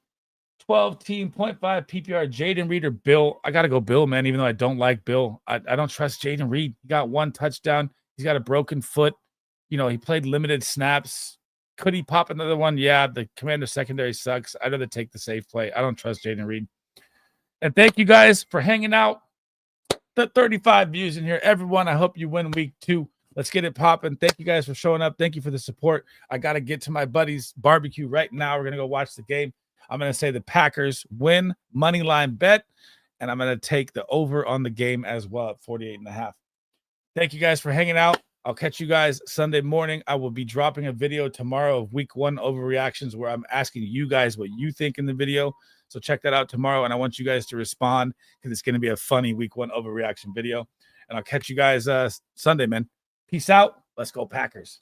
12 team, 0.5 PPR, Jaden Reed or Bill. I got to go Bill, man, even though I don't like Bill. I don't trust Jaden Reed. He got 1 touchdown. He's got a broken foot. You know, he played limited snaps. Could he pop another one? Yeah, the Commander secondary sucks. I'd rather take the safe play. I don't trust Jaden Reed. And thank you guys for hanging out. The 35 views in here. Everyone, I hope you win week 2. Let's get it popping. Thank you guys for showing up. Thank you for the support. I got to get to my buddy's barbecue right now. We're going to go watch the game. I'm going to say the Packers win, money line bet, and I'm going to take the over on the game as well at 48.5. Thank you guys for hanging out. I'll catch you guys Sunday morning. I will be dropping a video tomorrow of week 1 overreactions where I'm asking you guys what you think in the video. So check that out tomorrow, and I want you guys to respond because it's going to be a funny week 1 overreaction video. And I'll catch you guys Sunday, man. Peace out. Let's go Packers.